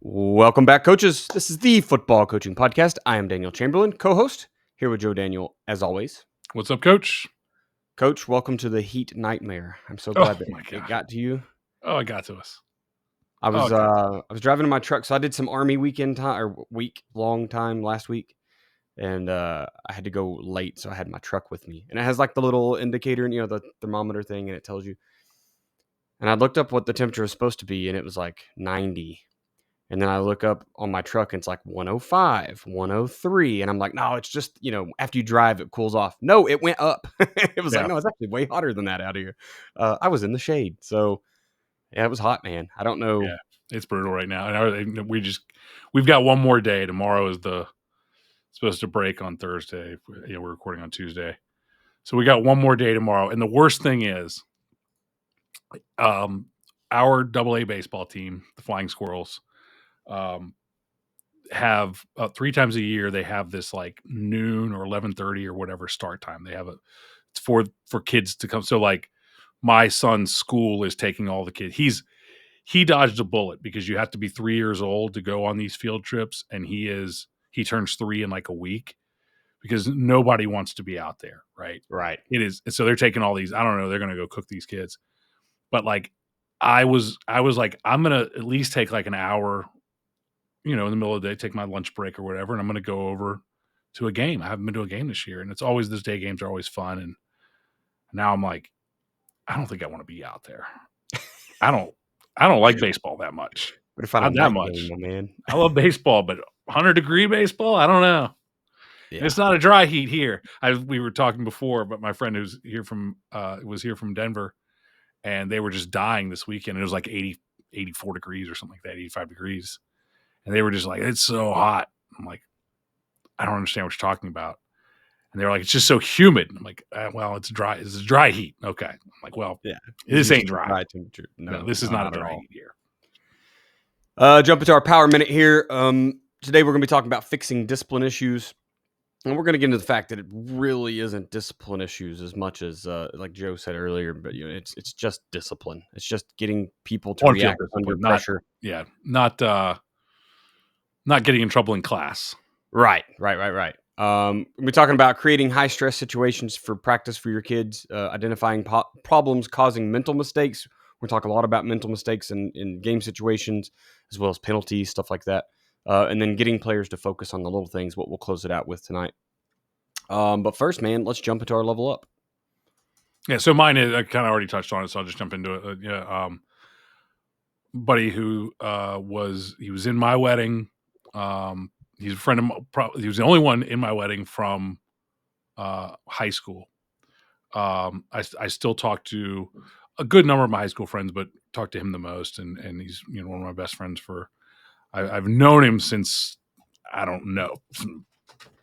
Welcome back, coaches. This is the Football Coaching Podcast. I am Daniel Chamberlain, co-host, here with Joe Daniel, as always. What's up, Coach? Coach, welcome to the heat nightmare. I'm so Oh glad that my it God! got to you. Oh, it got to us. I was Oh, it got to us. I was driving in my truck, so I did some Army weekend time or week long time last week, and I had to go late, so I had my truck with me, and it has like the little indicator, and the thermometer thing, and it tells you. And I looked up what the temperature was supposed to be, and it was like 90. And then I look up on my truck and it's like 105, 103. And I'm like, no, it's just, after you drive, it cools off. No, it went up. It was like, Yeah, no, it's actually way hotter than that out here. I was in the shade. So, yeah, it was hot, man. I don't know. yeah, it's brutal right now, and we've got one more day. Tomorrow is supposed to break on Thursday. We're recording on Tuesday, so we got one more day tomorrow. And the worst thing is, our AA baseball team, the Flying Squirrels, have 3 times a year they have this like noon or 11:30 or whatever start time. They have it's for kids to come. So like my son's school is taking all the kids. He dodged a bullet because you have to be 3 years old to go on these field trips, and he turns 3 in like a week because nobody wants to be out there, right? Right. It is. So they're taking all these. I don't know. They're going to go cook these kids, but like I was like, I'm gonna at least take like an hour, in the middle of the day, take my lunch break or whatever, and I'm gonna go over to a game. I haven't been to a game this year, and it's always those day games are always fun. And now I'm like, I don't think I want to be out there. I don't like baseball that much. But if I Not don't that night much. game, my man. I love baseball, but 100-degree baseball, I don't know. And Yeah. it's not a dry heat here. We were talking before, but my friend was here from Denver, and they were just dying this weekend. It was like 84 degrees or something like that, 85 degrees. And they were just like, it's so hot. I'm like, I don't understand what you're talking about. And they were like, it's just so humid. I'm like, well, it's dry. It's a dry heat. Okay. I'm like, well, Yeah. this ain't Used to dry. dry temperature. No, No, this is not a at dry all. heat here. Jump into our power minute here. Today we're going to be talking about fixing discipline issues. And we're going to get into the fact that it really isn't discipline issues as much as, like Joe said earlier, but it's just discipline. It's just getting people to On-field react under discipline, pressure. not getting in trouble in class. Right. We're talking about creating high stress situations for practice for your kids, identifying problems causing mental mistakes. We're talking a lot about mental mistakes in game situations, as well as penalties, stuff like that. And then getting players to focus on the little things, what we'll close it out with tonight. But first, man, let's jump into our level up. Yeah, so mine is, I kind of already touched on it, so I'll just jump into it. Buddy who was in my wedding. He's a friend of he was the only one in my wedding from high school. I still talk to a good number of my high school friends, but talk to him the most, and he's one of my best friends I've known him since, I don't know,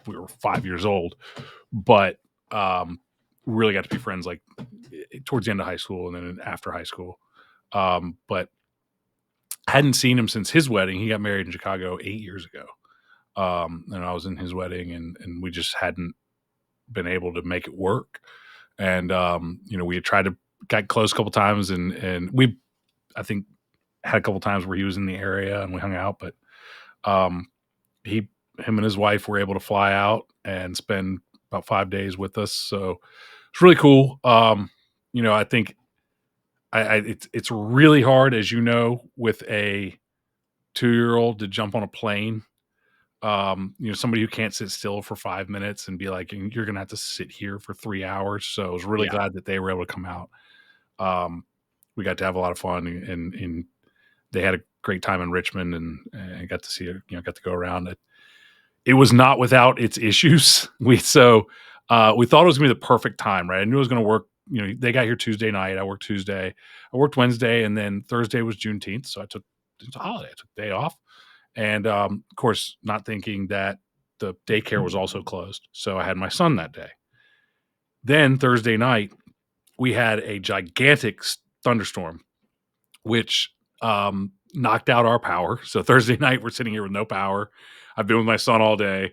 we were 5 years old, but really got to be friends like towards the end of high school and then after high school. But hadn't seen him since his wedding. He got married in Chicago 8 years ago. And I was in his wedding, and we just hadn't been able to make it work. And we had tried to got close a couple times, and we, I think, had a couple times where he was in the area and we hung out. But him and his wife were able to fly out and spend about 5 days with us. So it's really cool. I think it's really hard, as you know, with a 2-year-old to jump on a plane. Somebody who can't sit still for 5 minutes and be like, you're going to have to sit here for 3 hours. So I was really glad that they were able to come out. We got to have a lot of fun, and they had a great time in Richmond, and got to see it, got to go around. It was not without its issues. We thought it was going to be the perfect time, right? I knew it was going to work. They got here Tuesday night. I worked Tuesday. I worked Wednesday, and then Thursday was Juneteenth. So it's a holiday. I took the day off. And, of course, not thinking that the daycare was also closed. So I had my son that day. Then Thursday night, we had a gigantic thunderstorm, which knocked out our power. So Thursday night, we're sitting here with no power. I've been with my son all day.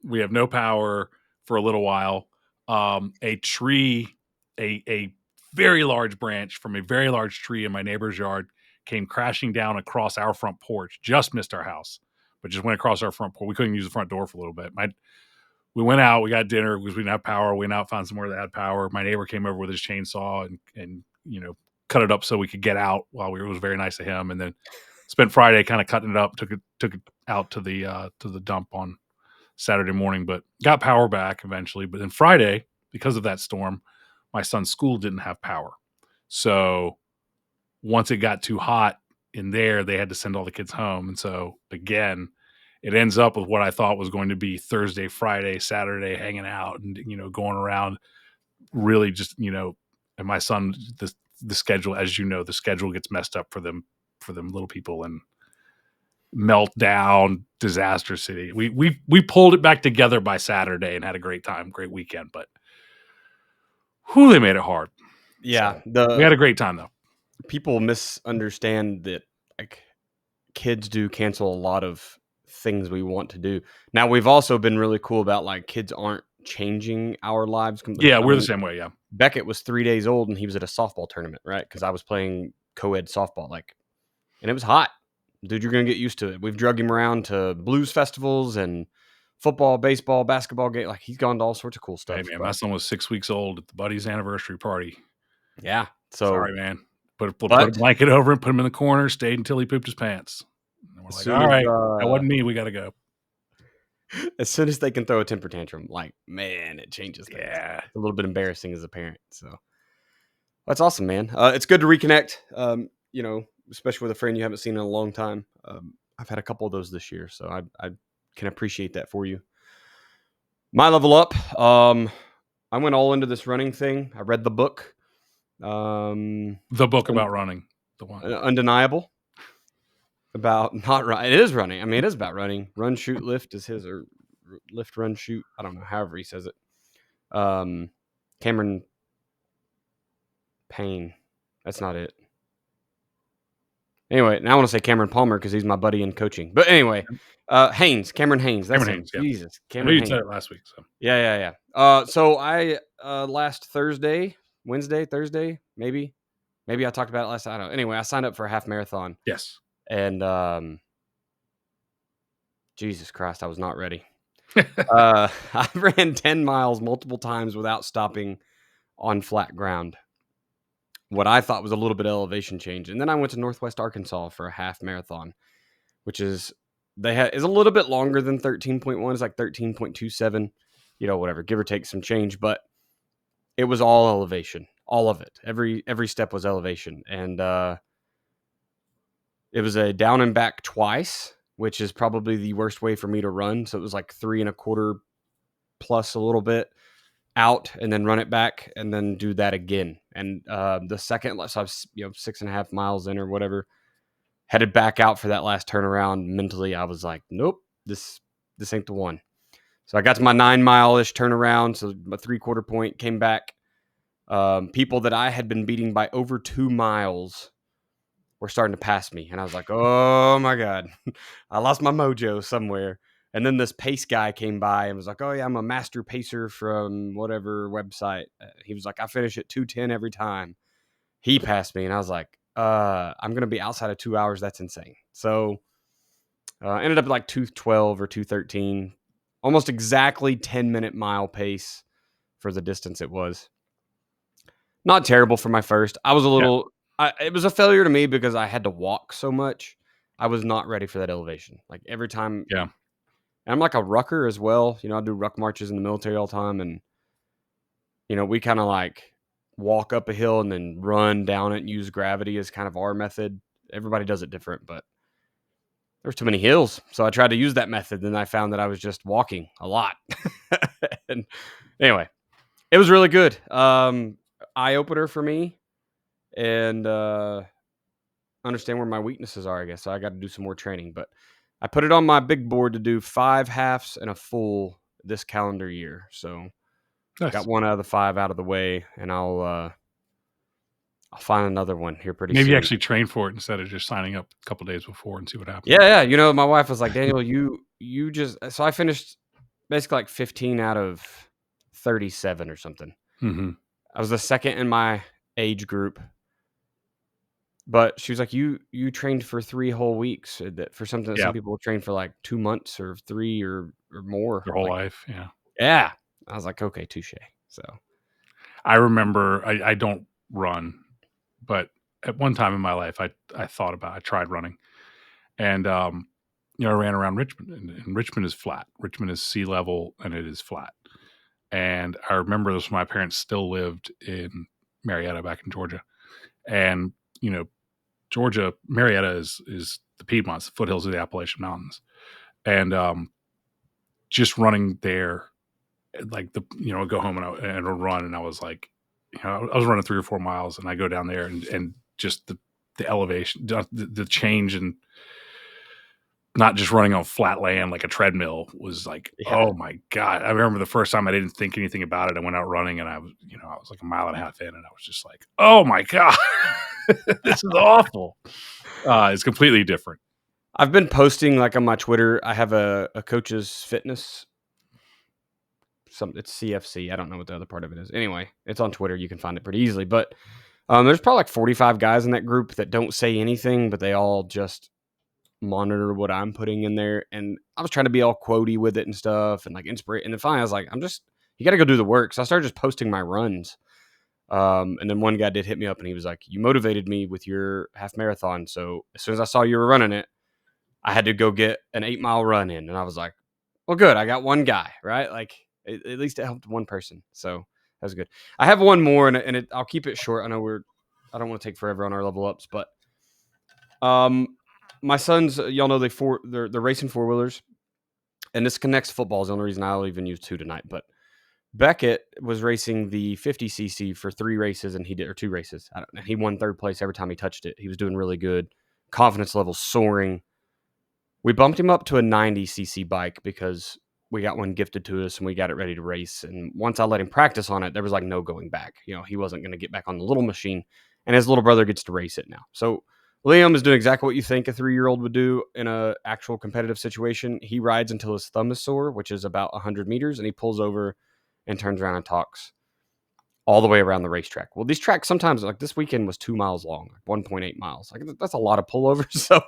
We have no power for a little while. A tree, a very large branch from a very large tree in my neighbor's yard came crashing down across our front porch, just missed our house, but just went across our front porch. We couldn't use the front door for a little bit. We went out, we got dinner because we didn't have power. We went out, found somewhere that had power. My neighbor came over with his chainsaw and cut it up so we could get out while it was very nice of him. And then spent Friday kind of cutting it up, took it out to the dump on Saturday morning, but got power back eventually. But then Friday, because of that storm, my son's school didn't have power. So once it got too hot in there, they had to send all the kids home. And so again, it ends up with what I thought was going to be Thursday, Friday, Saturday, hanging out and, going around really just, and my son, the schedule, as you know, the schedule gets messed up for them little people, and meltdown, disaster city. We pulled it back together by Saturday and had a great time, great weekend, but they made it hard. Yeah. So, we had a great time though. People misunderstand that like kids do cancel a lot of things we want to do. Now we've also been really cool about like kids aren't changing our lives completely. Yeah, we're the same way. Yeah. Beckett was 3 days old and he was at a softball tournament, right? Because I was playing co-ed softball, and it was hot. Dude, you're gonna get used to it. We've drug him around to blues festivals and football, baseball, basketball game. Like he's gone to all sorts of cool stuff. Hey man, my son was 6 weeks old at the buddy's anniversary party. Yeah. So sorry, man. Put a blanket over him, put him in the corner, stayed until he pooped his pants. And we're like, all right, that wasn't me. We got to go. As soon as they can throw a temper tantrum, like, man, it changes things. Yeah. It's a little bit embarrassing as a parent. So that's awesome, man. It's good to reconnect, especially with a friend you haven't seen in a long time. I've had a couple of those this year, so I can appreciate that for you. My level up, I went all into this running thing. I read the book. The book about running. The one. Undeniable. About not running. It is running. I mean, it is about running. Run, shoot, lift is his, or lift, run, shoot. I don't know. However he says it. Cameron Payne. That's not it. Anyway, now I want to say Cameron Palmer because he's my buddy in coaching. But anyway, Haynes. Cameron Haynes. That's Cameron Haynes, yeah. Jesus. Cameron I knew you said it last week. So. Yeah. So I last Wednesday, Thursday, maybe I talked about it last. I don't know. Anyway, I signed up for a half marathon. Yes. And Jesus Christ, I was not ready. I ran 10 miles multiple times without stopping on flat ground. What I thought was a little bit of elevation change. And then I went to Northwest Arkansas for a half marathon, which is a little bit longer than 13.1. It's like 13.27, whatever, give or take some change. But it was all elevation, all of it. Every step was elevation. And it was a down and back twice, which is probably the worst way for me to run. So it was like 3.25 plus a little bit out and then run it back and then do that again. And the second, so I was 6.5 miles in or whatever, headed back out for that last turnaround. Mentally, I was like, nope, this ain't the one. So I got to my 9 mile-ish turnaround. So a 3/4 point, came back. People that I had been beating by over 2 miles were starting to pass me. And I was like, oh my God, I lost my mojo somewhere. And then this pace guy came by and was like, oh yeah, I'm a master pacer from whatever website. He was like, I finish at 2:10 every time. He passed me. And I was like, I'm going to be outside of 2 hours. That's insane. So ended up like 2:12 or 2:13, almost exactly 10-minute mile pace for the distance it was. Not terrible for my first. I was a little... it was a failure to me because I had to walk so much. I was not ready for that elevation. Like every time. Yeah. And I'm like a rucker as well. I do ruck marches in the military all the time. And, we kind of like walk up a hill and then run down it and use gravity as kind of our method. Everybody does it different, but there's too many hills. So I tried to use that method. Then I found that I was just walking a lot. And anyway, it was really good. Eye opener for me. And understand where my weaknesses are, I guess. So I got to do some more training. But I put it on my big board to do 5 halves and a full this calendar year. So nice. Got 1 out of the 5 out of the way, and I'll find another one here pretty soon. Maybe actually train for it instead of just signing up a couple days before and see what happens. Yeah. My wife was like, Daniel, you just... So I finished basically like 15 out of 37 or something. Mm-hmm. I was the second in my age group. But she was like, you trained for 3 whole weeks, that for something that some Yeah, people train for, like, 2 months or 3 or more, their whole like life, yeah. yeah. I was like, "Okay, touche." So I remember I don't run, but at one time in my life, I tried running, and, I ran around Richmond, and Richmond is flat. Richmond is sea level, and it is flat, and I remember this when my parents still lived in Marietta back in Georgia, and, you know, Georgia Marietta is the Piedmont's, the foothills of the Appalachian Mountains, and, just running there, like, go home and I'd run, and I was like, I was running 3 or 4 miles, and I go down there, and just the elevation, the change, and not just running on flat land like a treadmill was like, yeah. oh my God. I remember the first time I didn't think anything about it. I went out running, and I was like a mile and a half in, and I was just like, oh my God, this is awful. It's completely different. I've been posting, like, on my Twitter. I have a Coach's Fitness, it's CFC. I don't know what the other part of it is. Anyway, it's on Twitter. You can find it pretty easily. But there's probably like 45 guys in that group that don't say anything, but they all just monitor what I'm putting in there. And I was trying to be all quotey with it and stuff, and like inspire. And then finally, I was like, you got to go do the work. So I started just posting my runs. And then one guy did hit me up, and he was like, "You motivated me with your half marathon. So as soon as I saw you were running it, I had to go get an 8 mile run in." And I was like, well, good. I got one guy, right? Like, at least it helped one person. So that was good. I have one more, and I'll keep it short. I know I don't want to take forever on our level ups, but my sons, y'all know they're racing 4-wheelers, and this connects football is the only reason I'll even use 2 tonight. But Beckett was racing the 50cc for 3 races, and he did, or 2 races. I don't know. He won 3rd place every time he touched it. He was doing really good. Confidence level soaring. We bumped him up to a 90cc bike because we got one gifted to us and we got it ready to race. And once I let him practice on it, there was like no going back. He wasn't going to get back on the little machine, and his little brother gets to race it now. So Liam is doing exactly what you think a 3-year-old would do in a actual competitive situation. He rides until his thumb is sore, which is about 100 meters, and he pulls over and turns around and talks all the way around the racetrack. Well, these tracks sometimes, like this weekend, was 2 miles long, 1.8 miles. Like that's a lot of pullovers. So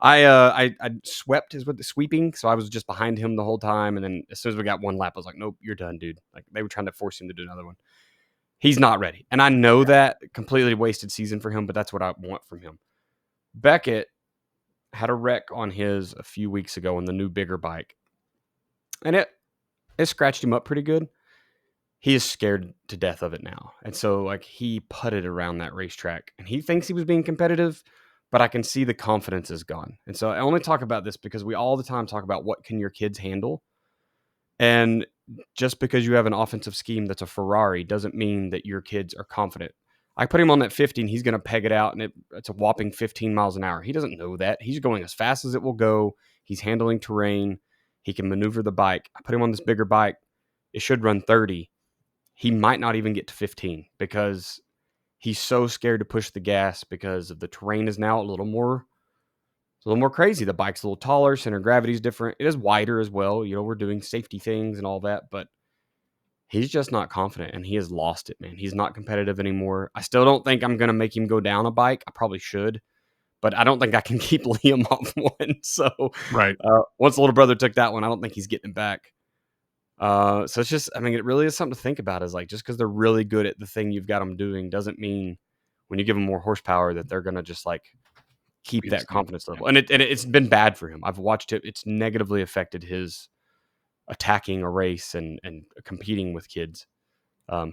I swept is what the sweeping. So I was just behind him the whole time. And then as soon as we got one lap, I was like, nope, you're done, dude. Like they were trying to force him to do another one. He's not ready. And I know that completely wasted season for him, but that's what I want from him. Beckett had a wreck on his a few weeks ago on the new bigger bike. And it scratched him up pretty good. He is scared to death of it now. And so like he putted around that racetrack, and he thinks he was being competitive, but I can see the confidence is gone. And so I only talk about this because we all the time talk about what can your kids handle. And just because you have an offensive scheme that's a Ferrari doesn't mean that your kids are confident. I put him on that 50 and he's going to peg it out, and it's a whopping 15 miles an hour. He doesn't know that. He's going as fast as it will go. He's handling terrain. He can maneuver the bike. I put him on this bigger bike. It should run 30. He might not even get to 15 because he's so scared to push the gas because of the terrain is now a little more crazy. The bike's a little taller, center of gravity is different. It is wider as well. We're doing safety things and all that, but he's just not confident, and he has lost it, man. He's not competitive anymore. I still don't think I'm going to make him go down a bike. I probably should, but I don't think I can keep Liam off one. So Right. once the little brother took that one, I don't think he's getting it back. So it's just, I mean, it really is something to think about, is like, just because they're really good at the thing you've got them doing doesn't mean when you give them more horsepower that they're going to just like keep Be the that same. confidence level. Yeah. And it's been bad for him. I've watched it. It's negatively affected his attacking a race and competing with kids.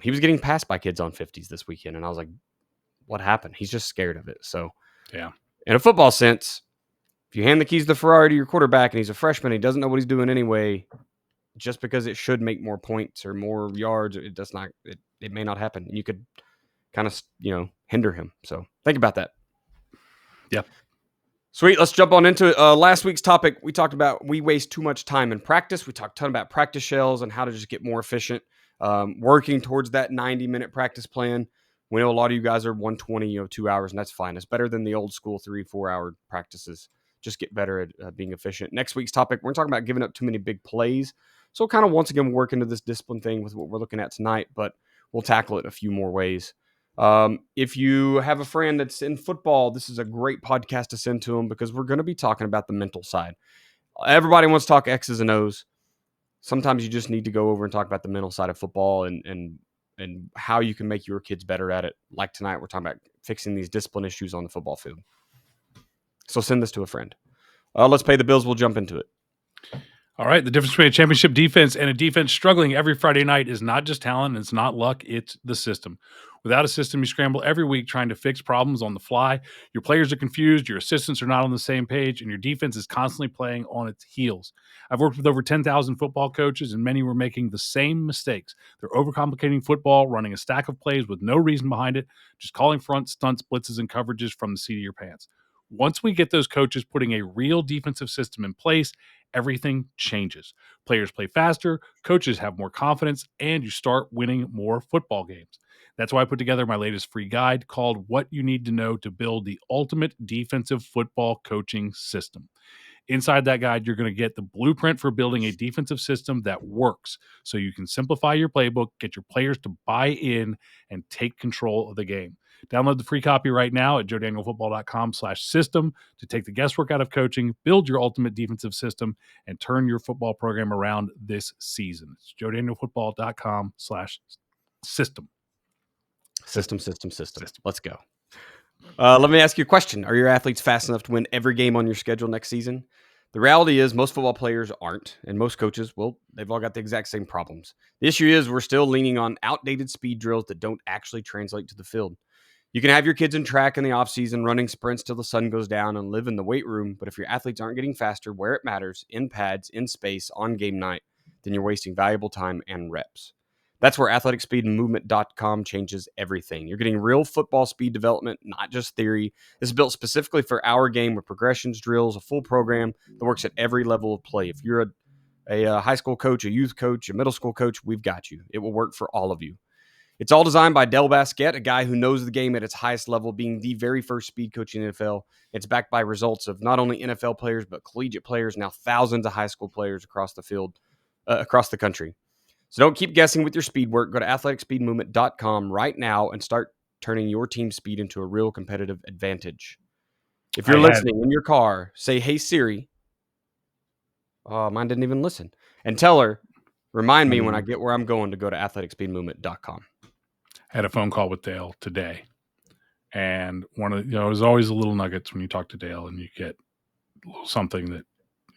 He was getting passed by kids on 50s this weekend, and I was like, what happened? He's just scared of it. So Yeah. in a football sense, if you hand the keys to the Ferrari to your quarterback and he's a freshman, he doesn't know what he's doing anyway, just because it should make more points or more yards, it does not. It may not happen. You could kind of hinder him. So think about that. Yeah. Sweet. Let's jump on into it. Last week's topic, we talked about we waste too much time in practice. We talked a ton about practice shells and how to just get more efficient, working towards that 90-minute practice plan. We know a lot of you guys are 120, 2 hours, and that's fine. It's better than the old school 3-4 hour practices. Just get better at being efficient. Next week's topic, we're talking about giving up too many big plays. So kind of once again work into this discipline thing with what we're looking at tonight, but we'll tackle it a few more ways. If you have a friend that's in football, this is a great podcast to send to them because we're going to be talking about the mental side. Everybody wants to talk X's and O's. Sometimes you just need to go over and talk about the mental side of football and how you can make your kids better at it. Like tonight, we're talking about fixing these discipline issues on the football field. So send this to a friend. Let's pay the bills. We'll jump into it. All right. The difference between a championship defense and a defense struggling every Friday night is not just talent. It's not luck. It's the system. Without a system, you scramble every week trying to fix problems on the fly. Your players are confused. Your assistants are not on the same page, and your defense is constantly playing on its heels. I've worked with over 10,000 football coaches, and many were making the same mistakes. They're overcomplicating football, running a stack of plays with no reason behind it, just calling front stunts, blitzes, and coverages from the seat of your pants. Once we get those coaches putting a real defensive system in place, everything changes. Players play faster, coaches have more confidence, and you start winning more football games. That's why I put together my latest free guide called What You Need to Know to Build the Ultimate Defensive Football Coaching System. Inside that guide, you're going to get the blueprint for building a defensive system that works so you can simplify your playbook, get your players to buy in, and take control of the game. Download the free copy right now at joedanielfootball.com/system to take the guesswork out of coaching, build your ultimate defensive system, and turn your football program around this season. It's joedanielfootball.com/system. System. Let's go. Let me ask you a question. Are your athletes fast enough to win every game on your schedule next season? The reality is most football players aren't, and most coaches, well, they've all got the exact same problems. The issue is we're still leaning on outdated speed drills that don't actually translate to the field. You can have your kids in track in the offseason, running sprints till the sun goes down and live in the weight room, but if your athletes aren't getting faster where it matters, in pads, in space, on game night, then you're wasting valuable time and reps. That's where athleticspeedandmovement.com changes everything. You're getting real football speed development, not just theory. This is built specifically for our game with progressions, drills, a full program that works at every level of play. If you're a high school coach, a youth coach, a middle school coach, we've got you. It will work for all of you. It's all designed by Del Basquette, a guy who knows the game at its highest level, being the very first speed coach in the NFL. It's backed by results of not only NFL players, but collegiate players, now thousands of high school players across the field, across the country. So don't keep guessing with your speed work. Go to athleticspeedmovement.com right now and start turning your team's speed into a real competitive advantage. If you're listening in your car, say, "Hey Siri." Oh, mine didn't even listen. And tell her, remind me when I get where I'm going to go to athleticspeedmovement.com. I had a phone call with Dale today. And one of there's always a little nuggets when you talk to Dale and you get a little something that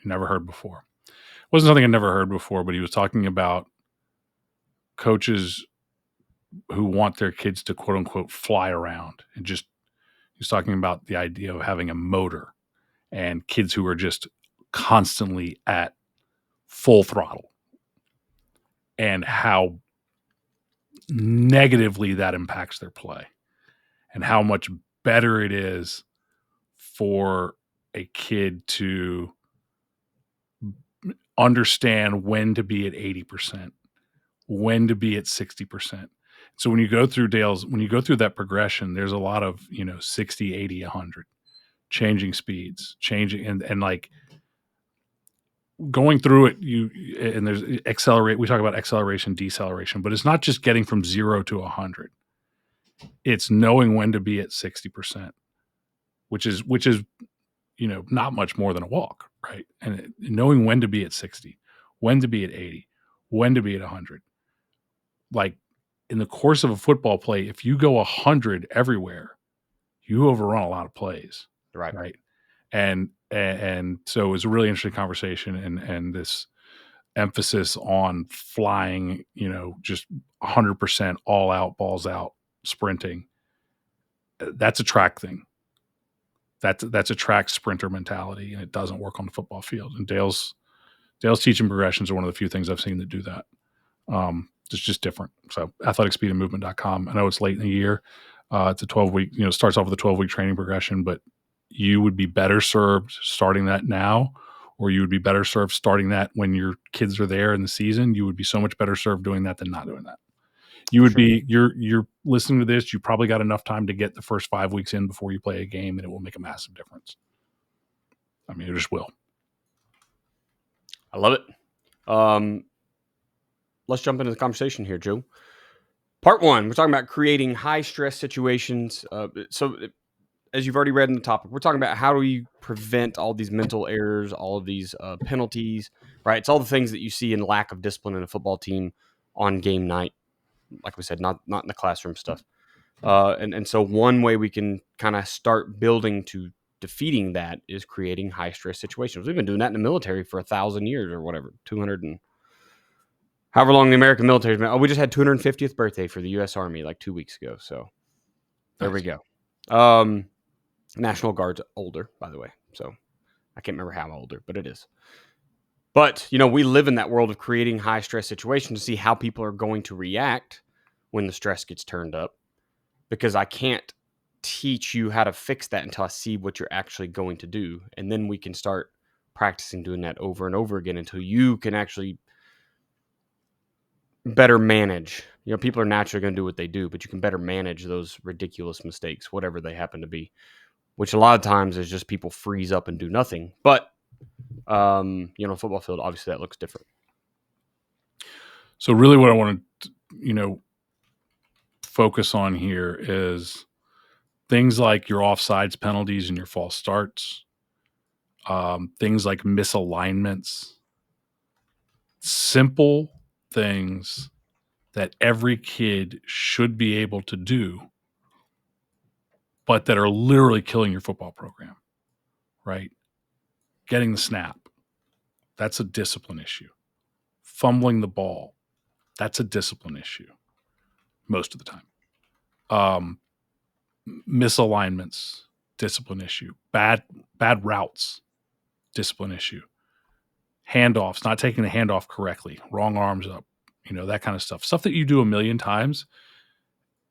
you never heard before. It wasn't something I never heard before, but he was talking about coaches who want their kids to quote unquote fly around, and just he's talking about the idea of having a motor and kids who are just constantly at full throttle and how negatively that impacts their play and how much better it is for a kid to understand when to be at 80%, when to be at 60%. So when you go through that progression, there's a lot of, 60, 80, 100, changing speeds, changing and like going through it, and there's accelerate. We talk about acceleration, deceleration, but it's not just getting from 0 to 100. It's knowing when to be at 60%, which is not much more than a walk, right? And knowing when to be at 60, when to be at 80, when to be at 100. Like in the course of a football play, if you go 100 everywhere, you overrun a lot of plays, right? And so it was a really interesting conversation, and this emphasis on flying, just 100% all out, balls out, sprinting. That's a track thing. That's a track sprinter mentality, and it doesn't work on the football field. And Dale's teaching progressions are one of the few things I've seen that do that. It's just different. So athleticspeedandmovement.com. I know it's late in the year. It's a 12-week, starts off with a 12-week training progression, but you would be better served starting that now, or you would be better served starting that when your kids are there in the season. You would be so much better served doing that than not doing that. You would be, you're listening to this, you probably got enough time to get the first 5 weeks in before you play a game, and it will make a massive difference. I mean, it just will. I love it. Let's jump into the conversation here, Joe. Part one, we're talking about creating high stress situations. As you've already read in the topic, we're talking about how do we prevent all these mental errors, all of these penalties, right? It's all the things that you see in lack of discipline in a football team on game night. Like we said, not in the classroom stuff. And so one way we can kind of start building to defeating that is creating high stress situations. We've been doing that in the military for 1,000 years or whatever, 200 and however long the American military's been. Oh, we just had 250th birthday for the U.S. Army like 2 weeks ago. So there we go. National Guard's older, by the way. So I can't remember how older, but it is. But, we live in that world of creating high stress situations to see how people are going to react when the stress gets turned up, because I can't teach you how to fix that until I see what you're actually going to do. And then we can start practicing doing that over and over again until you can actually better manage. People are naturally going to do what they do, but you can better manage those ridiculous mistakes, whatever they happen to be, which a lot of times is just people freeze up and do nothing. But, football field, obviously that looks different. So really what I want to, focus on here is things like your offsides penalties and your false starts, things like misalignments, simple things that every kid should be able to do, but that are literally killing your football program, right? Getting the snap, that's a discipline issue. Fumbling the ball, that's a discipline issue most of the time. Misalignments, discipline issue. Bad routes, discipline issue. Handoffs, not taking the handoff correctly, wrong arms up, that kind of stuff. Stuff that you do a million times,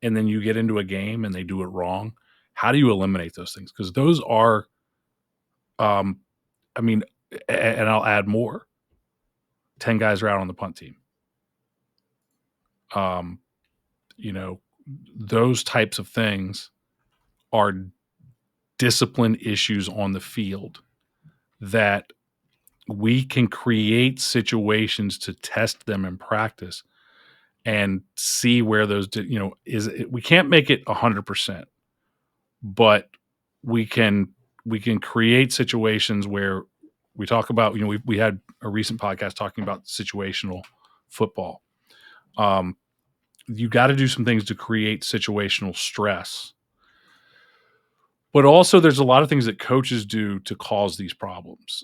and then you get into a game and they do it wrong. How do you eliminate those things? Because those are, and I'll add more. 10 guys are out on the punt team. Those types of things are discipline issues on the field that we can create situations to test them in practice and see where those, we can't make it 100%, but we can create situations where we talk about, we had a recent podcast talking about situational football. You got to do some things to create situational stress. But also there's a lot of things that coaches do to cause these problems,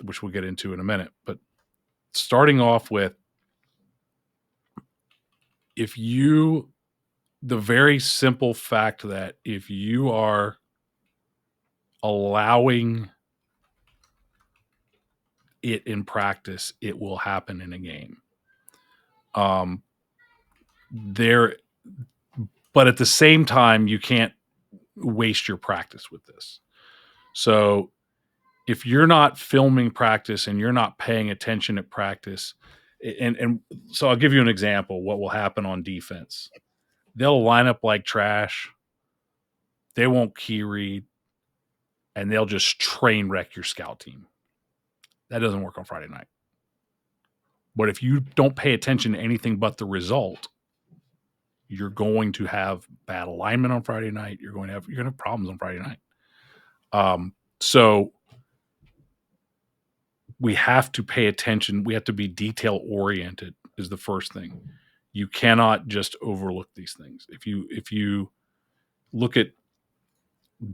which we'll get into in a minute. But starting off with, the very simple fact that if you are allowing it in practice, it will happen in a game. But at the same time, you can't waste your practice with this. So if you're not filming practice and you're not paying attention at practice, and so I'll give you an example, what will happen on defense. They'll line up like trash. They won't key read, and they'll just train wreck your scout team. That doesn't work on Friday night. But if you don't pay attention to anything but the result, you're going to have bad alignment on Friday night. You're going to have problems on Friday night. So we have to pay attention. We have to be detail oriented is the first thing. You cannot just overlook these things. If you look at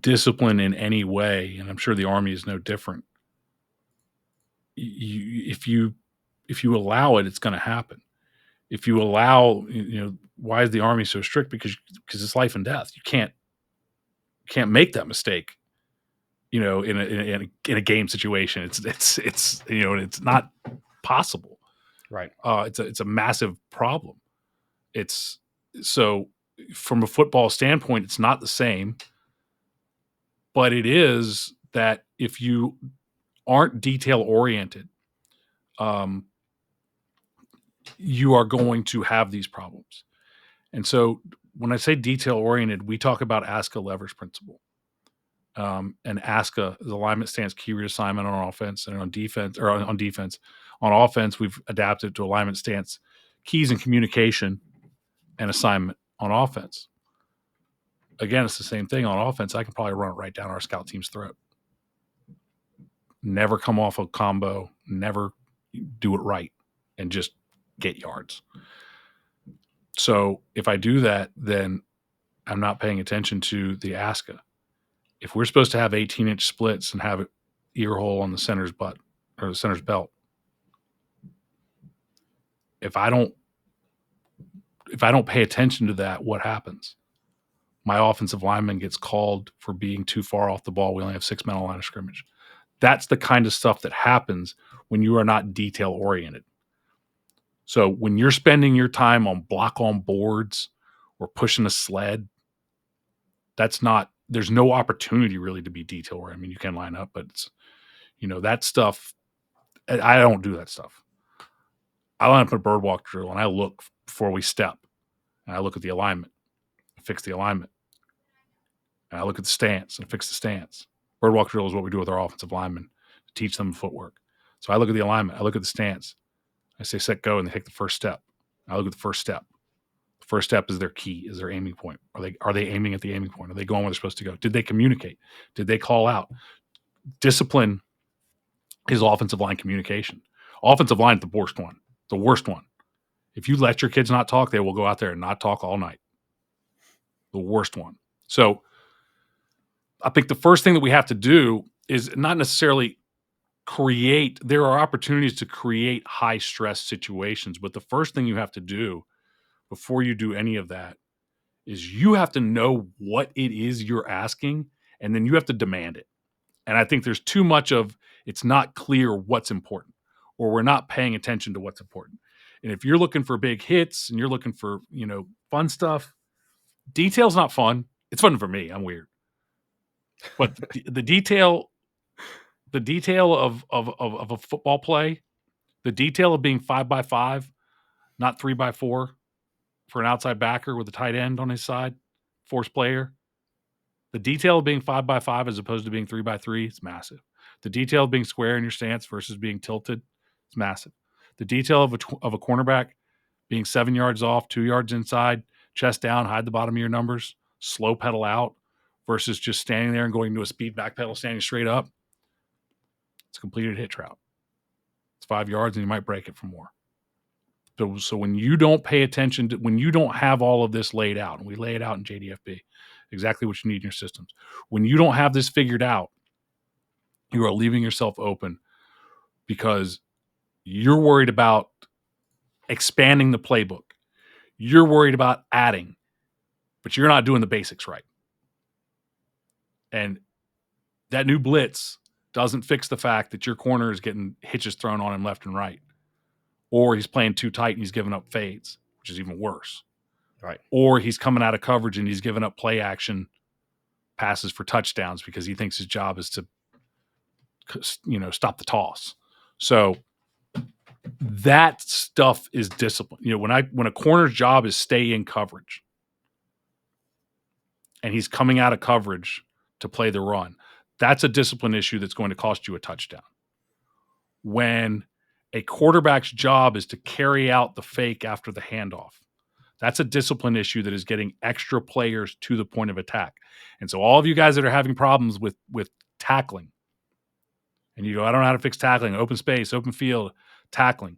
discipline in any way, and I'm sure the Army is no different, if you allow it, it's going to happen. If you allow, why is the Army so strict? Because it's life and death. You can't make that mistake. In a game situation, it's not possible. Right. It's a massive problem. So from a football standpoint, it's not the same, but it is that if you aren't detail oriented, you are going to have these problems. And so when I say detail oriented, we talk about ASCA leverage principle. And ASCA is alignment, stance, key reassignment on offense, and on defense. On offense, we've adapted to alignment, stance, keys, and communication. and assignment on offense. Again, it's the same thing on offense. I can probably run it right down our scout team's throat. Never come off a combo, never do it right, and just get yards. So if I do that, then I'm not paying attention to the ASCA. If we're supposed to have 18-inch splits and have an ear hole on the center's butt or the center's belt, if I don't pay attention to that, what happens? My offensive lineman gets called for being too far off the ball. We only have 6 men on the line of scrimmage. That's the kind of stuff that happens when you are not detail oriented. So when you're spending your time on block on boards or pushing a sled, there's no opportunity really to be detail oriented. I mean, you can line up, but it's, that stuff, I don't do that stuff. I line up a bird walk drill and I look before we step and I look at the alignment, fix the alignment. And I look at the stance and fix the stance. Bird walk drill is what we do with our offensive linemen to teach them footwork. So I look at the alignment. I look at the stance. I say, set, go, and they take the first step. I look at the first step. The first step is their key, is their aiming point. Are they aiming at the aiming point? Are they going where they're supposed to go? Did they communicate? Did they call out? Discipline is offensive line communication. Offensive line is the worst one. The worst one. If you let your kids not talk, they will go out there and not talk all night. The worst one. So I think the first thing that we have to do is not necessarily there are opportunities to create high stress situations, but the first thing you have to do before you do any of that is you have to know what it is you're asking, and then you have to demand it. And I think there's too much of it's not clear what's important, or we're not paying attention to what's important. And if you're looking for big hits and you're looking for, fun stuff, detail's not fun. It's fun for me. I'm weird. But the detail of a football play, the detail of being 5x5, not 3x4 for an outside backer with a tight end on his side, force player. The detail of being 5x5 as opposed to being 3x3, it's massive. The detail of being square in your stance versus being tilted, it's massive. The detail of a cornerback being 7 yards off, 2 yards inside, chest down, hide the bottom of your numbers, slow pedal out versus just standing there and going to a speed back pedal, standing straight up. It's a completed hitch route. It's 5 yards and you might break it for more. So when you don't pay attention to, when you don't have all of this laid out, and we lay it out in JDFB, exactly what you need in your systems. When you don't have this figured out, you are leaving yourself open because you're worried about expanding the playbook. You're worried about adding, but you're not doing the basics right. And that new blitz doesn't fix the fact that your corner is getting hitches thrown on him left and right. Or he's playing too tight and he's giving up fades, which is even worse. Right. Or he's coming out of coverage and he's giving up play action passes for touchdowns because he thinks his job is to, stop the toss. So that stuff is discipline. When a corner's job is stay in coverage and he's coming out of coverage to play the run, that's a discipline issue that's going to cost you a touchdown. When a quarterback's job is to carry out the fake after the handoff, that's a discipline issue that is getting extra players to the point of attack. And so all of you guys that are having problems with tackling, and you go, I don't know how to fix tackling, open space, open field, tackling.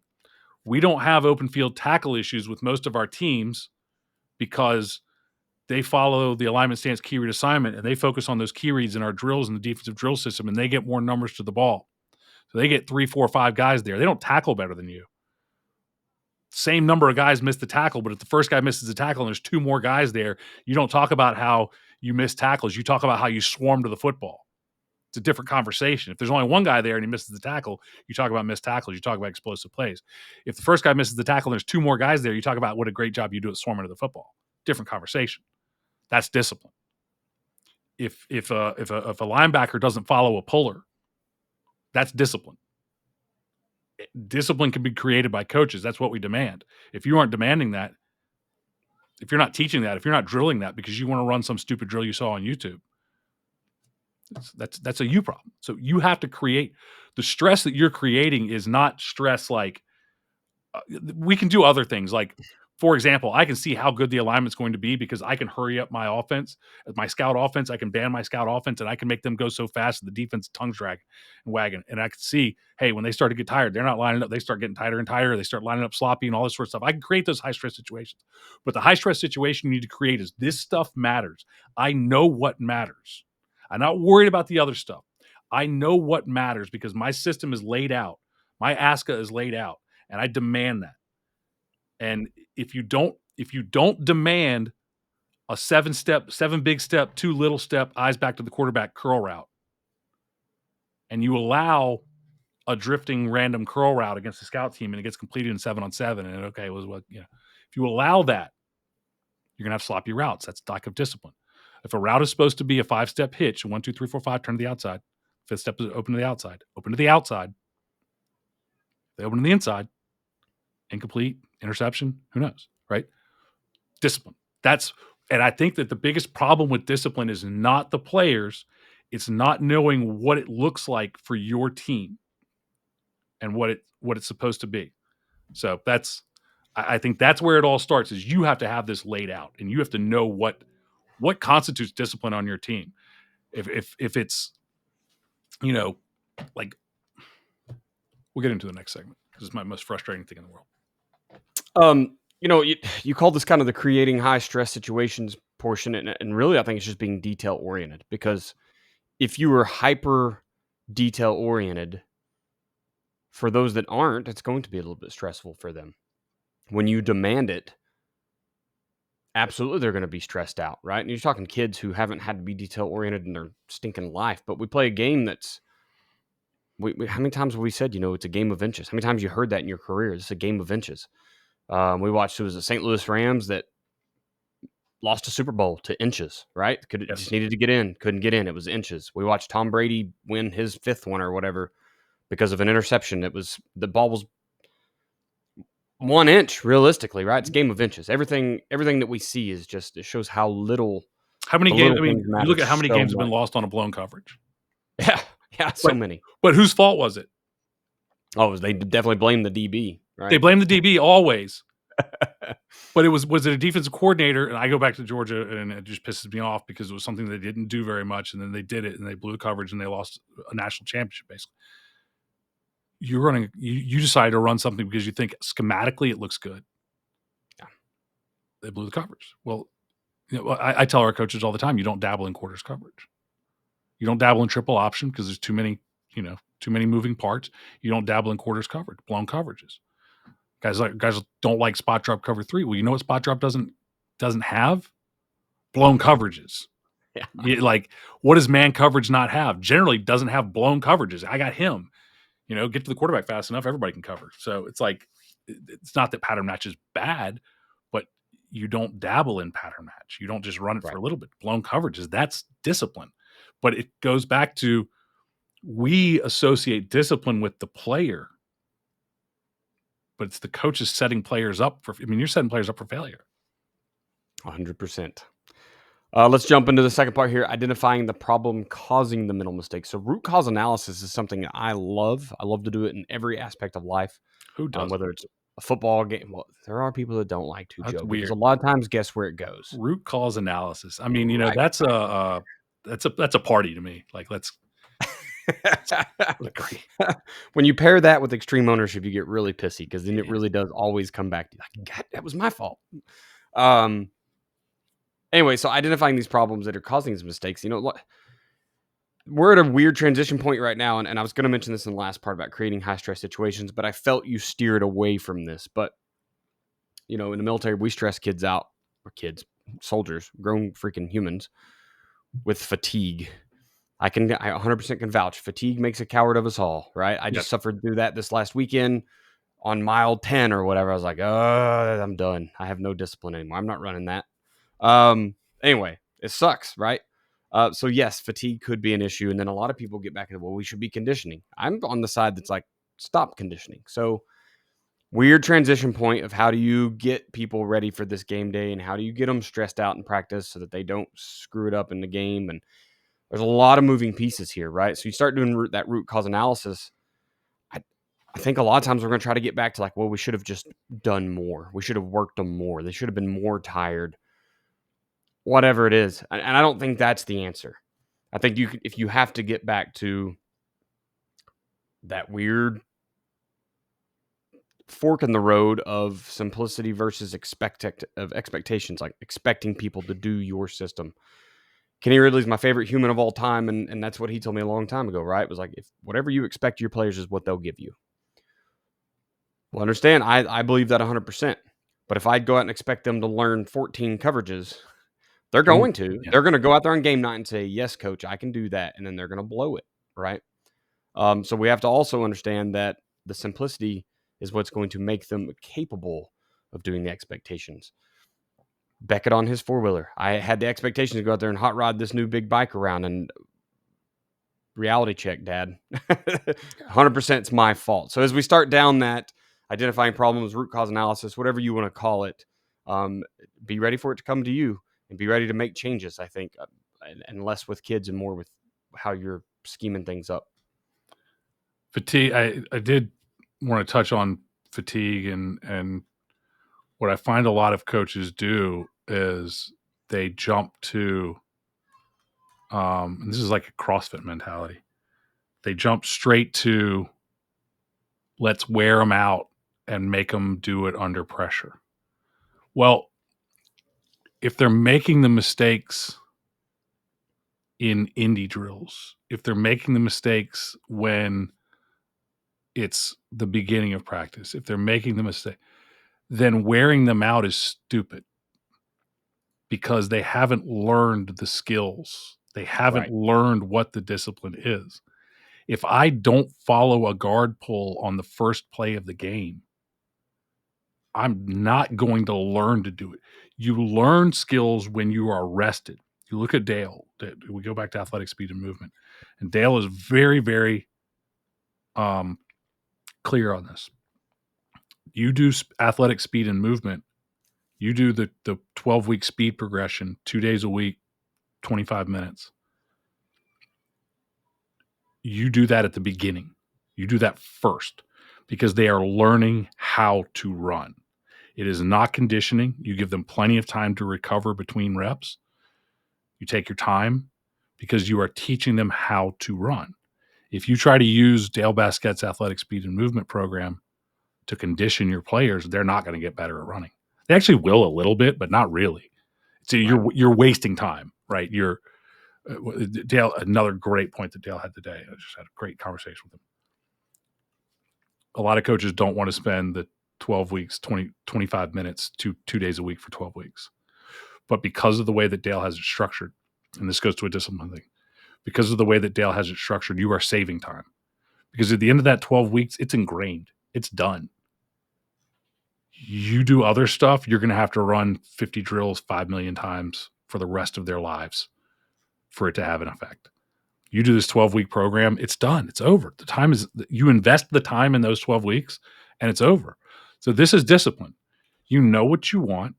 We don't have open field tackle issues with most of our teams because they follow the alignment stance key read assignment and they focus on those key reads in our drills and the defensive drill system, and they get more numbers to the ball. So they get 3, 4, 5 guys there. They don't tackle better than you. Same number of guys miss the tackle, but if the first guy misses the tackle and there's 2 more guys there, you don't talk about how you miss tackles. You talk about how you swarm to the football. It's a different conversation. If there's only one guy there and he misses the tackle, you talk about missed tackles. You talk about explosive plays. If the first guy misses the tackle and there's 2 more guys there, you talk about what a great job you do at swarming to the football. Different conversation. That's discipline. If a linebacker doesn't follow a puller, that's discipline. Discipline can be created by coaches. That's what we demand. If you aren't demanding that, if you're not teaching that, if you're not drilling that because you want to run some stupid drill you saw on YouTube, that's a you problem. So you have to create the stress that you're creating is not stress like we can do other things like for example, I can see how good the alignment's going to be because I can hurry up my offense, my scout offense. I can ban my scout offense, and I can make them go so fast that the defense tongue dragging and wagging. And I can see, hey, when they start to get tired, they're not lining up. They start getting tighter and tighter. They start lining up sloppy and all this sort of stuff. I can create those high stress situations. But the high stress situation you need to create is this stuff matters. I know what matters. I'm not worried about the other stuff. I know what matters because my system is laid out. My ASCA is laid out, and I demand that. And if you don't demand a 7 big step, 2 little step, eyes back to the quarterback curl route, and you allow a drifting random curl route against the scout team and it gets completed in 7-on-7, and okay, it was what, you know, if you allow that, you're gonna have sloppy routes. That's lack of discipline. If a route is supposed to be a 5-step hitch, 1, 2, 3, 4, 5, turn to the outside. 5th step is open to the outside. Open to the outside. They open to the inside. Incomplete, interception, who knows, right? Discipline. And I think that the biggest problem with discipline is not the players. It's not knowing what it looks like for your team and what it's supposed to be. So I think that's where it all starts is you have to have this laid out and you have to know what constitutes discipline on your team. If it's, you know, like, we'll get into the next segment because it's my most frustrating thing in the world. You know, you call this kind of the creating high stress situations portion, and really I think it's just being detail oriented, because if you were hyper detail oriented, for those that aren't, it's going to be a little bit stressful for them. When you demand it, absolutely they're going to be stressed out, right? And you're talking kids who haven't had to be detail oriented in their stinking life, but we play a game that's, how many times have we said, you know, it's a game of inches? How many times you heard that in your career? It's a game of inches. We watched, it was the St. Louis Rams that lost a Super Bowl to inches, right? Just needed to get in, couldn't get in. It was inches. We watched Tom Brady win his 5th one or whatever because of an interception. The ball was 1 inch realistically, right? It's a game of inches. Everything that we see is just, it shows how little. How many games? I mean, you look at how many games have been lost on a blown coverage. Yeah, so many. But whose fault was it? Oh, they definitely blame the DB, right? They blame the DB always. But was it a defensive coordinator? And I go back to Georgia, and it just pisses me off because it was something they didn't do very much, and then they did it, and they blew coverage, and they lost a national championship, basically. You decided to run something because you think schematically it looks good. Yeah. They blew the coverage. Well, you know, I tell our coaches all the time, you don't dabble in quarters coverage. You don't dabble in triple option because there's too many moving parts. You don't dabble in quarters coverage, blown coverages. Guys don't like spot drop cover 3. Well, you know what spot drop doesn't have? Blown coverages. Yeah. Like, what does man coverage not have? Generally doesn't have blown coverages. I got him. You know, get to the quarterback fast enough, everybody can cover. So it's like, it's not that pattern match is bad, but you don't dabble in pattern match. You don't just run it for a little bit. Blown coverages, that's discipline. But it goes back to, we associate discipline with the player, but it's the coaches setting players up for, you're setting players up for failure. 100%. Let's jump into the second part here, identifying the problem causing the mental mistakes. So root cause analysis is something I love. I love to do it in every aspect of life. Who does? Whether it's a football game. Well, there are people that don't like to, that's Joe. Weird. Because a lot of times, guess where it goes? Root cause analysis. I mean, that's a party to me. Like, let's agree. When you pair that with extreme ownership, you get really pissy, because then it really does always come back to you. Like, God, that was my fault. Anyway, so identifying these problems that are causing these mistakes, we're at a weird transition point right now, and I was going to mention this in the last part about creating high-stress situations, but I felt you steered away from this. But, in the military, we stress kids out, or soldiers, grown freaking humans, with fatigue. I 100% can vouch. Fatigue makes a coward of us all, right? I just suffered through that this last weekend on mile 10 or whatever. I was like, oh, I'm done. I have no discipline anymore. I'm not running that. Anyway, it sucks, right? So yes, fatigue could be an issue. And then a lot of people get back into, well, we should be conditioning. I'm on the side that's like, stop conditioning. So weird transition point of how do you get people ready for this game day, and how do you get them stressed out in practice so that they don't screw it up in the game? And there's a lot of moving pieces here, right? So you start doing that root cause analysis. I think a lot of times we're going to try to get back to like, well, we should have just done more. We should have worked them more. They should have been more tired. Whatever it is, and I don't think that's the answer. I think if you have to get back to that weird fork in the road of simplicity versus expectations, like expecting people to do your system. Kenny Ridley's my favorite human of all time, and that's what he told me a long time ago, right? It was like, if whatever you expect your players is what they'll give you. Well, understand, I believe that 100%. But if I go out and expect them to learn 14 coverages, they're going to. Yeah. They're going to go out there on game night and say, yes, coach, I can do that. And then they're going to blow it, right? So we have to also understand that the simplicity is what's going to make them capable of doing the expectations. Beckett on his four-wheeler. I had the expectation to go out there and hot rod this new big bike around, and reality check, Dad. 100% it's my fault. So as we start down that identifying problems, root cause analysis, whatever you want to call it, be ready for it to come to you and be ready to make changes, I think, and less with kids and more with how you're scheming things up. Fatigue. I did want to touch on fatigue, and what I find a lot of coaches do is they jump to, and this is like a CrossFit mentality. They jump straight to, let's wear them out and make them do it under pressure. Well, if they're making the mistakes in indie drills, if they're making the mistakes when it's the beginning of practice, if they're making the mistake, then wearing them out is stupid because they haven't learned the skills. They haven't learned what the discipline is. If I don't follow a guard pull on the first play of the game, I'm not going to learn to do it. You learn skills when you are rested. You look at Dale. We go back to athletic speed and movement. And Dale is very, very clear on this. You do athletic speed and movement. You do the 12-week speed progression 2 days a week, 25 minutes. You do that at the beginning. You do that first because they are learning how to run. It is not conditioning. You give them plenty of time to recover between reps. You take your time because you are teaching them how to run. If you try to use Dale Basquet's athletic speed and movement program to condition your players, they're not going to get better at running. They actually will a little bit, but not really. So you're wasting time, right? Dale, another great point that Dale had today. I just had a great conversation with him. A lot of coaches don't want to spend the 12 weeks, 25 minutes, 2 days a week for 12 weeks. But because of the way that Dale has it structured, and this goes to a discipline thing, because of the way that Dale has it structured, you are saving time. Because at the end of that 12 weeks, it's ingrained. It's done. You do other stuff, you're going to have to run 50 drills 5 million times for the rest of their lives for it to have an effect. You do this 12-week program, it's done. It's over. You invest the time in those 12 weeks and it's over. So this is discipline. You know what you want.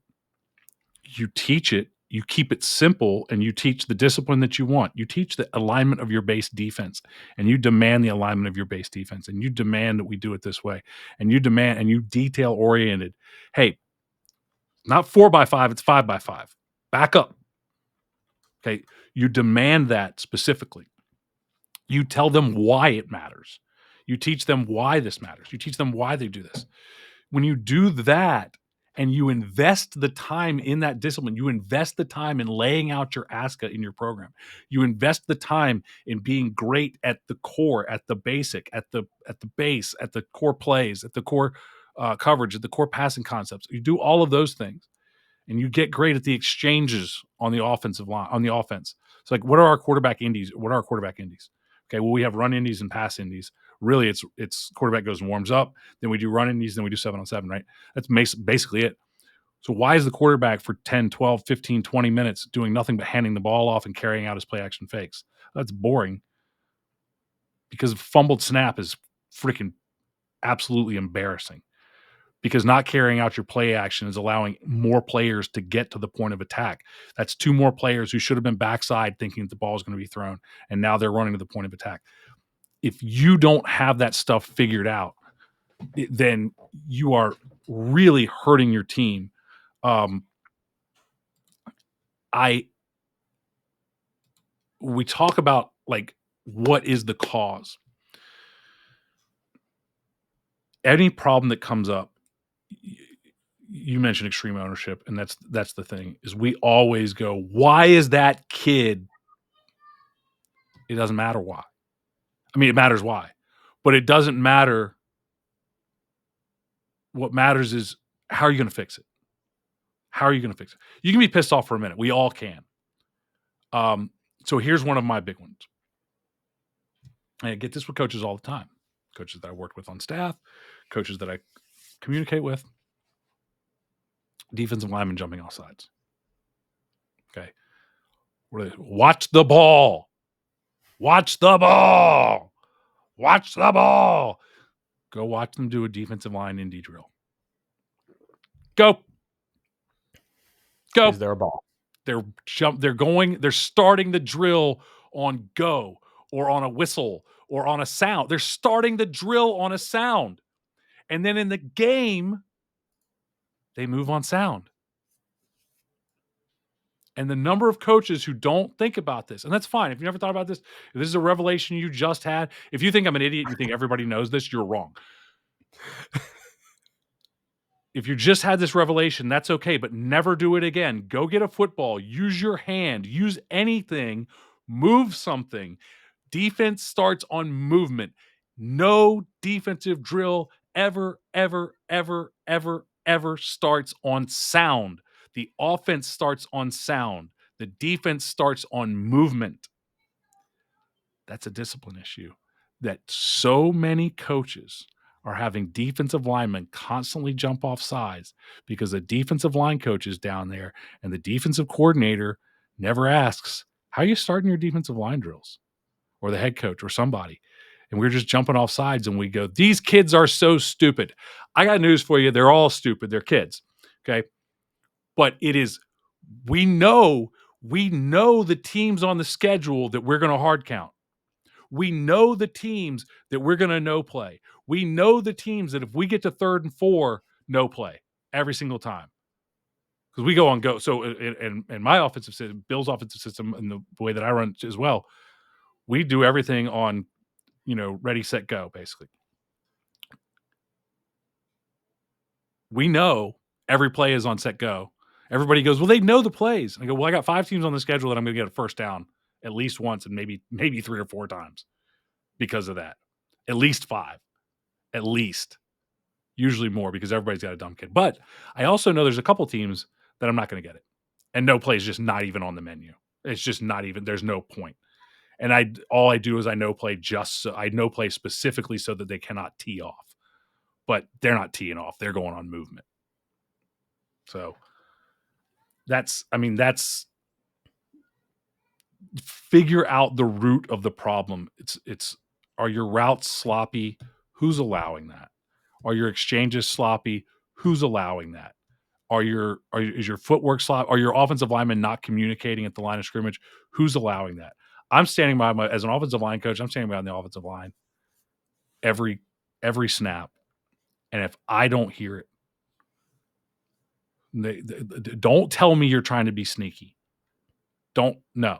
You teach it. You keep it simple and you teach the discipline that you want. You teach the alignment of your base defense and you demand the alignment of your base defense and you demand that we do it this way. And you demand and you detail oriented. Hey, not 4x5, it's 5x5. Back up. Okay. You demand that specifically. You tell them why it matters. You teach them why this matters. You teach them why they do this. When you do that and you invest the time in that discipline, you invest the time in laying out your ASCA in your program. You invest the time in being great at the core, at the basic, at the base, at the core plays, at the core coverage, at the core passing concepts. You do all of those things. And you get great at the exchanges on the offensive line, on the offense. It's like, what are our quarterback indies? Okay, well, we have run indies and pass indies. Really, it's quarterback goes and warms up. Then we do run indies. Then we do 7-on-7, right? That's basically it. So why is the quarterback for 10, 12, 15, 20 minutes doing nothing but handing the ball off and carrying out his play action fakes? That's boring because fumbled snap is freaking absolutely embarrassing. Because not carrying out your play action is allowing more players to get to the point of attack. That's 2 more players who should have been backside thinking that the ball is going to be thrown, and now they're running to the point of attack. If you don't have that stuff figured out, then you are really hurting your team. We talk about like what is the cause. Any problem that comes up, you mentioned extreme ownership, and that's the thing, is we always go, why is that kid? It doesn't matter why. I mean, it matters why, but it doesn't matter. What matters is, how are you going to fix it? How are you going to fix it? You can be pissed off for a minute. We all can. So here's one of my big ones. And I get this with coaches all the time. Coaches that I worked with on staff, coaches that I communicate with. Defensive linemen jumping off sides. Okay. Watch the ball. Watch the ball. Watch the ball. Go watch them do a defensive line indie drill. Go. Is there a ball? They're starting the drill on go or on a whistle or on a sound. They're starting the drill on a sound. And then in the game, they move on sound. And the number of coaches who don't think about this, and that's fine. If you never thought about this, if this is a revelation you just had, if you think I'm an idiot and you think everybody knows this, you're wrong. If you just had this revelation, that's okay, but never do it again. Go get a football, use your hand, use anything, move something. Defense starts on movement. No defensive drill ever starts on sound. The offense starts on sound. The defense starts on movement. That's a discipline issue that so many coaches are having defensive linemen constantly jump off sides because the defensive line coach is down there and the defensive coordinator never asks, how are you starting your defensive line drills? Or the head coach or somebody. And we're just jumping off sides and we go, these kids are so stupid. I got news for you. They're all stupid. They're kids. Okay. But it is, we know the teams on the schedule that we're going to hard count. We know the teams that we're going to no play. We know the teams that if we get to 3rd and 4, no play every single time. Because we go on go. So in my offensive system, Bill's offensive system, and the way that I run as well, we do everything on, ready, set, go, basically. We know every play is on set, go. Everybody goes, well, they know the plays. I go, well, I got 5 teams on the schedule that I'm going to get a first down at least once and maybe 3 or 4 times because of that. At least 5. At least. Usually more because everybody's got a dumb kid. But I also know there's a couple teams that I'm not going to get it. And no play is just not even on the menu. It's just not even, there's no point. And all I do is I no play specifically so that they cannot tee off. But they're not teeing off. They're going on movement. So that's figure out the root of the problem. It's are your routes sloppy? Who's allowing that? Are your exchanges sloppy? Who's allowing that? Is your footwork sloppy? Are your offensive linemen not communicating at the line of scrimmage? Who's allowing that? I'm standing by as an offensive line coach, I'm standing behind the offensive line every snap. And if I don't hear it, don't tell me you're trying to be sneaky. Don't, no.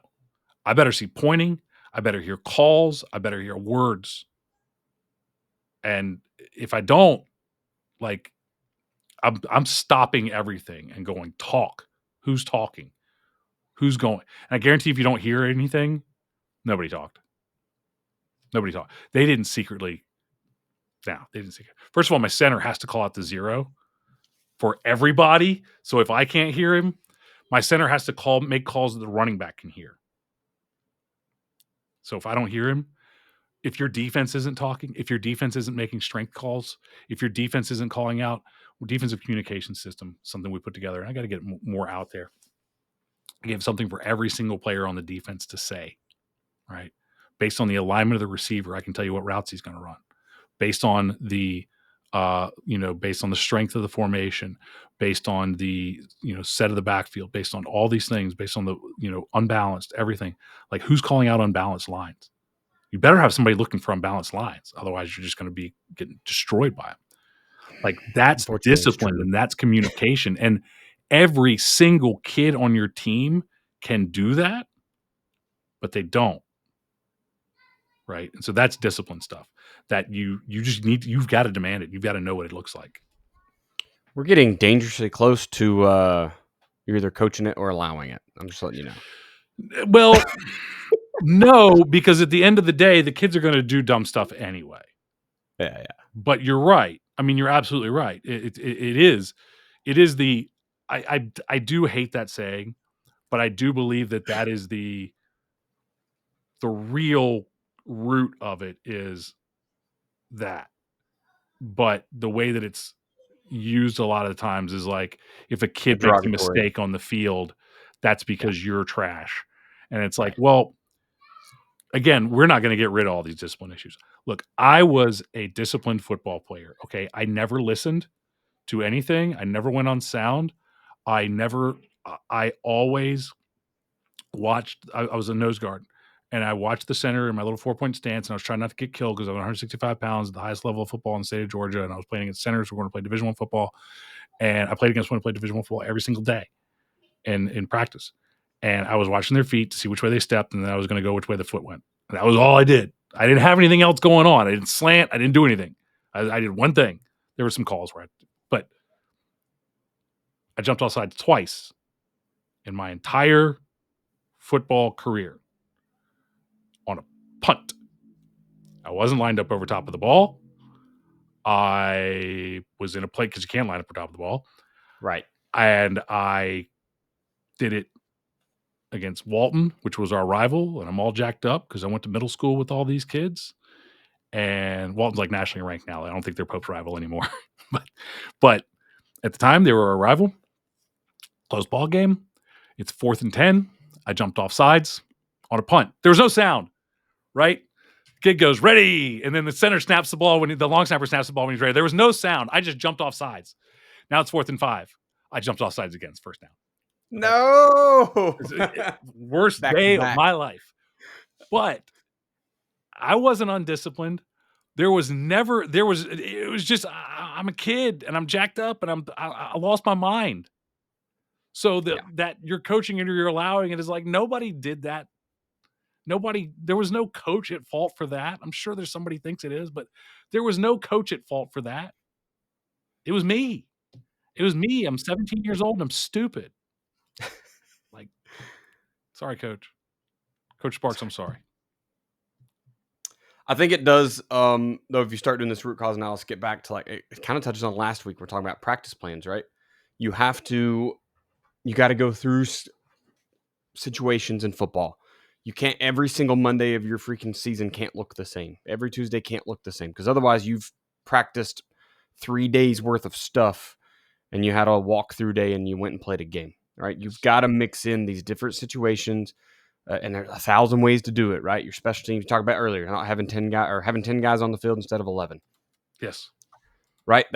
I better see pointing. I better hear calls. I better hear words. And if I don't, like, I'm stopping everything and going, talk. Who's talking? Who's going? And I guarantee if you don't hear anything, nobody talked. Nobody talked. They didn't secretly. No, they didn't secretly. First of all, my center has to call out the 0 for everybody. So if I can't hear him, my center has to make calls that the running back can hear. So if I don't hear him, if your defense isn't talking, if your defense isn't making strength calls, if your defense isn't calling out, defensive communication system, something we put together, and I got to get more out there. I give something for every single player on the defense to say, right? Based on the alignment of the receiver, I can tell you what routes he's going to run. Based on the, based on the strength of the formation, based on the, set of the backfield, based on all these things, based on the, unbalanced, everything. Like, who's calling out unbalanced lines? You better have somebody looking for unbalanced lines. Otherwise, you're just going to be getting destroyed by them. Like, that's Unfortunately, it's discipline true. and that's communication. And every single kid on your team can do that, but they don't. Right. And so that's discipline stuff that you just you've got to demand it. You've got to know what it looks like. We're getting dangerously close to you're either coaching it or allowing it. I'm just letting you know. Well, no, because at the end of the day, the kids are going to do dumb stuff anyway. Yeah. But you're right. I mean, you're absolutely right. It is the, I do hate that saying, but I do believe that is the real root of it is that. But the way that it's used a lot of the times is like, if a kid makes a Derogatory. mistake on the field, that's because you're trash. And it's like, Right. well, again, we're not going to get rid of all these discipline issues. Look, I was a disciplined football player. Okay. I never listened to anything. I never went on sound. I always watched, I was a nose guard and I watched the center in my little 4-point stance and I was trying not to get killed because I was 165 pounds at the highest level of football in the state of Georgia. And I was playing against centers who were going to play Division I football. And I played against one who played Division I football every single day in practice. And I was watching their feet to see which way they stepped. And then I was going to go which way the foot went. And that was all I did. I didn't have anything else going on. I didn't slant. I didn't do anything. I did one thing. There were some calls but I jumped offside twice in my entire football career on a punt. I wasn't lined up over top of the ball. I was in a plate because you can't line up over top of the ball. Right. And I did it against Walton, which was our rival. And I'm all jacked up because I went to middle school with all these kids. And Walton's like nationally ranked now. I don't think they're Pope's rival anymore. but at the time, they were a rival. Close ball game. It's 4th and 10. I jumped off sides on a punt. There was no sound, right? Kid goes, ready. And then the center snaps the ball the long snapper snaps the ball when he's ready. There was no sound. I just jumped off sides. Now it's 4th and 5. I jumped off sides again. It's first down. No. Worst day of my life. But I wasn't undisciplined. It was just, I'm a kid and I'm jacked up and I lost my mind. So that you're coaching and you're allowing it is like, nobody did that. There was no coach at fault for that. I'm sure there's somebody thinks it is, but there was no coach at fault for that. It was me. I'm 17 years old and I'm stupid. Like, sorry, coach. Coach Sparks, I'm sorry. I think it does, though, if you start doing this root cause analysis, get back to like, it kind of touches on last week. We're talking about practice plans, right? You got to go through situations in football. You can't, every single Monday of your freaking season can't look the same. Every Tuesday can't look the same because otherwise you've practiced 3 days worth of stuff and you had a walkthrough day and you went and played a game, right? You've got to mix in these different situations. And there's 1,000 ways to do it, right? Your special teams, you talked about earlier, not having 10 guys on the field instead of 11. Yes. Right?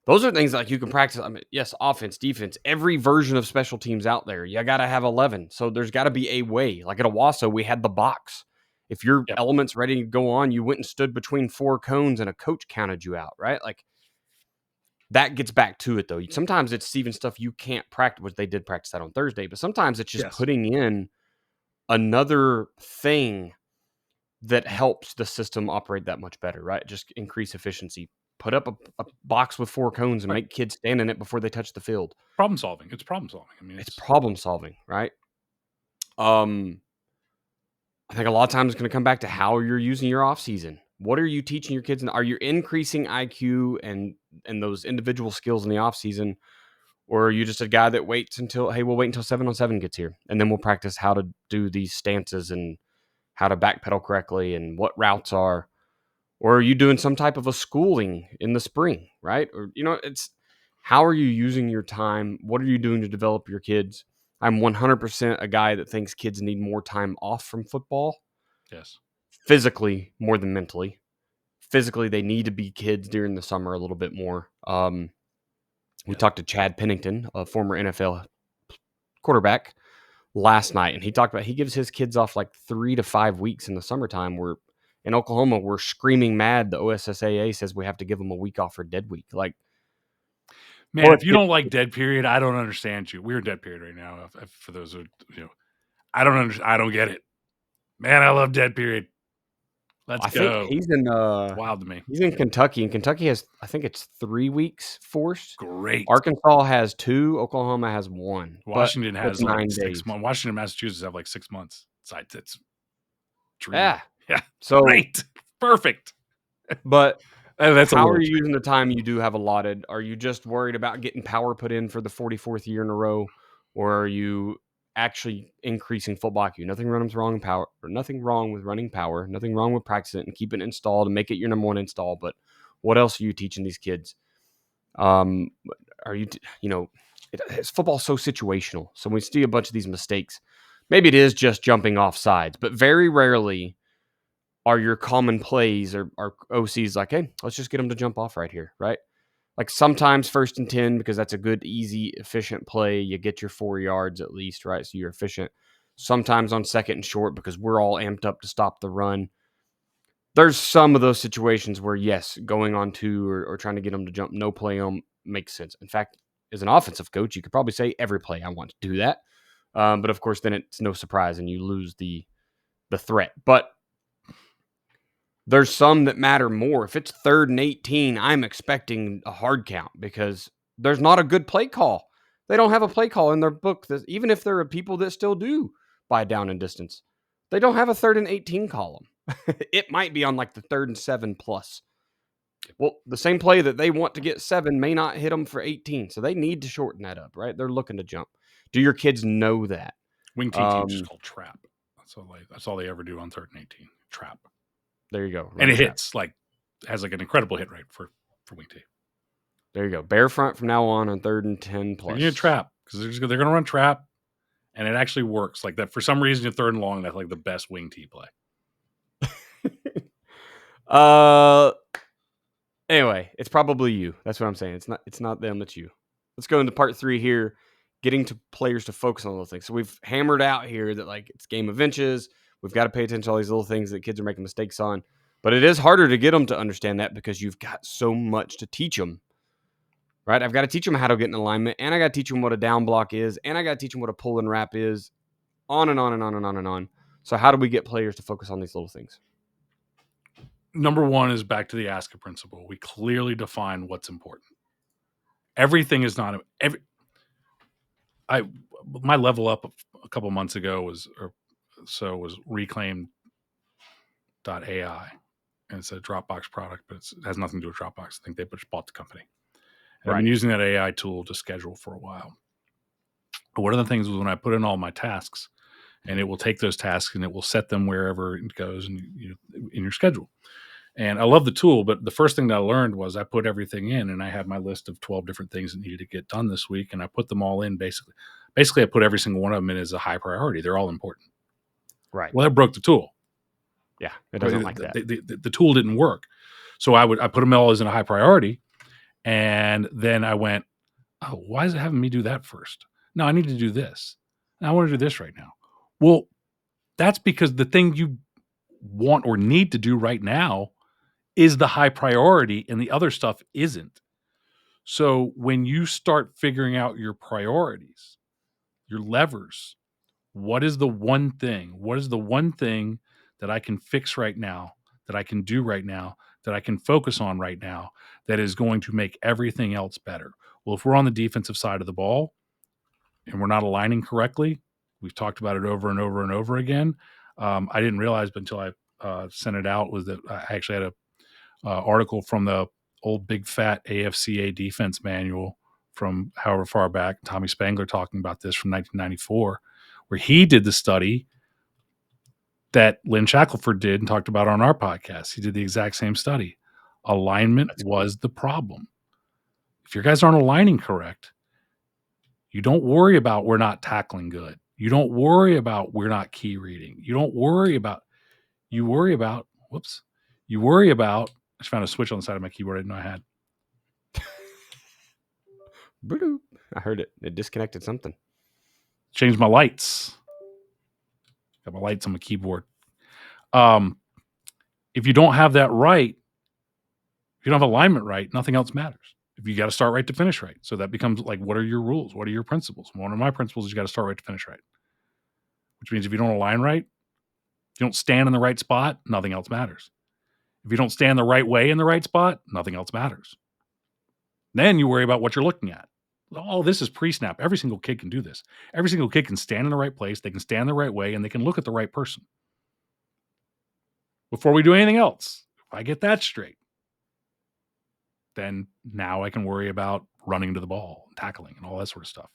Those are things like you can practice. I mean, yes, offense, defense, every version of special teams out there, you got to have 11. So there's got to be a way. Like at Owasso, we had the box. If your element's ready to go on, you went and stood between 4 cones and a coach counted you out, right? Like that gets back to it though. Sometimes it's even stuff you can't practice, which they did practice that on Thursday, but sometimes it's just putting in another thing that helps the system operate that much better, right? Just increase efficiency. Put up a box with 4 cones and make kids stand in it before they touch the field. Problem solving. It's problem solving. I mean, it's problem solving, right? I think a lot of times it's going to come back to how you're using your off season. What are you teaching your kids? And are you increasing IQ and those individual skills in the off season? Or are you just a guy that waits until, hey, we'll wait until 7-on-7 gets here and then we'll practice how to do these stances and how to backpedal correctly and what routes are? Or are you doing some type of a schooling in the spring, right? Or, it's how are you using your time? What are you doing to develop your kids? I'm 100% a guy that thinks kids need more time off from football. Yes. Physically more than mentally. Physically, they need to be kids during the summer a little bit more. We talked to Chad Pennington, a former NFL quarterback, last night, and he talked about he gives his kids off like 3 to 5 weeks in the summertime in Oklahoma, we're screaming mad. The OSSAA says we have to give them a week off for dead week. Like, man, if you don't like dead period, I don't understand you. We're in dead period right now. For those who, I don't understand. I don't get it. Man, I love dead period. Let's go. I think he's in wild to me. He's in Kentucky, and Kentucky has, I think it's 3 weeks forced. Great. Arkansas has 2. Oklahoma has 1. Washington has like 9 6 days. months. Washington and Massachusetts have like 6 months. It's dreamy. Yeah. So great. Perfect. But that's how are you using the time you do have allotted? Are you just worried about getting power put in for the 44th year in a row, or are you actually increasing football IQ? Nothing wrong with power, or nothing wrong with running power. Nothing wrong with practicing it and keeping it installed and make it your number 1 install. But what else are you teaching these kids? Are you, it's football so situational. So when we see a bunch of these mistakes, maybe it is just jumping off sides, but very rarely are your common plays or OCs like, hey, let's just get them to jump off right here, right? Like sometimes 1st and 10, because that's a good, easy, efficient play. You get your 4 yards at least, right? So you're efficient. Sometimes on 2nd and short, because we're all amped up to stop the run. There's some of those situations where, yes, going on 2 or trying to get them to jump, no play on makes sense. In fact, as an offensive coach, you could probably say every play I want to do that. But of course, then it's no surprise and you lose the threat. But there's some that matter more. If it's 3rd and 18, I'm expecting a hard count because there's not a good play call. They don't have a play call in their book. That, even if there are people that still do by down and distance, they don't have a 3rd and 18 column. It might be on like the 3rd and 7 plus. Well, the same play that they want to get 7 may not hit them for 18. So they need to shorten that up, right? They're looking to jump. Do your kids know that? Wing T team is just called trap. That's all they ever do on 3rd and 18. Trap. There you go. And it hits has like an incredible hit rate for Wing T. There you go. Bear front from now on 3rd and 10 plus. You need a trap because they're going to run trap, and it actually works like that. For some reason, you're 3rd and long. That's like the best Wing T play. Anyway, it's probably you. That's what I'm saying. It's not them, it's you. Let's go into part 3 here, getting to players to focus on those things. So we've hammered out here that like it's game of inches. We've got to pay attention to all these little things that kids are making mistakes on. But it is harder to get them to understand that because you've got so much to teach them. Right? I've got to teach them how to get in alignment, and I got to teach them what a down block is, and I got to teach them what a pull and wrap is, on and on and on and on and on. So how do we get players to focus on these little things? Number 1 is back to the ASCA principle. We clearly define what's important. Everything is not my level up a couple months ago was reclaimed.ai, and it's a Dropbox product, but it has nothing to do with Dropbox. I think they just bought the company. And I've been using that AI tool to schedule for a while. But one of the things was when I put in all my tasks, and it will take those tasks and it will set them wherever it goes in your schedule. And I love the tool, but the first thing that I learned was I put everything in, and I had my list of 12 different things that needed to get done this week, and I put them all in basically. Basically, I put every single one of them in as a high priority. They're all important. Right. Well, that broke the tool. Yeah, it doesn't like that. The tool didn't work. So I put them all as in a high priority, and then I went, oh, why is it having me do that first? No, I need to do this. And I want to do this right now. Well, that's because the thing you want or need to do right now is the high priority, and the other stuff isn't. So when you start figuring out your priorities, your levers, what is the one thing? What is the one thing that I can fix right now, that I can do right now, that I can focus on right now, that is going to make everything else better? Well, if we're on the defensive side of the ball and we're not aligning correctly, we've talked about it over and over and over again. I didn't realize, but until I sent it out, was that I actually had a article from the old big fat AFCA defense manual from however far back, Tommy Spangler talking about this from 1994, where he did the study that Lynn Shackelford did and talked about on our podcast. He did the exact same study. Alignment was the problem. If your guys aren't aligning correct, you don't worry about we're not tackling good. You don't worry about we're not key reading. You worry about, I just found a switch on the side of my keyboard I didn't know I had. I heard it. It disconnected something. Changed my lights. Got my lights on my keyboard. If you don't have that right, if you don't have alignment right, nothing else matters. If you got to start right to finish right. So that becomes like, what are your rules? What are your principles? One of my principles is you got to start right to finish right, which means if you don't align right, if you don't stand in the right spot, nothing else matters. If you don't stand the right way in the right spot, nothing else matters. Then you worry about what you're looking at. Oh, this is pre-snap. Every single kid can do this. Every single kid can stand in the right place. They can stand the right way, and they can look at the right person. Before we do anything else, if I get that straight, then now I can worry about running to the ball, tackling, and all that sort of stuff.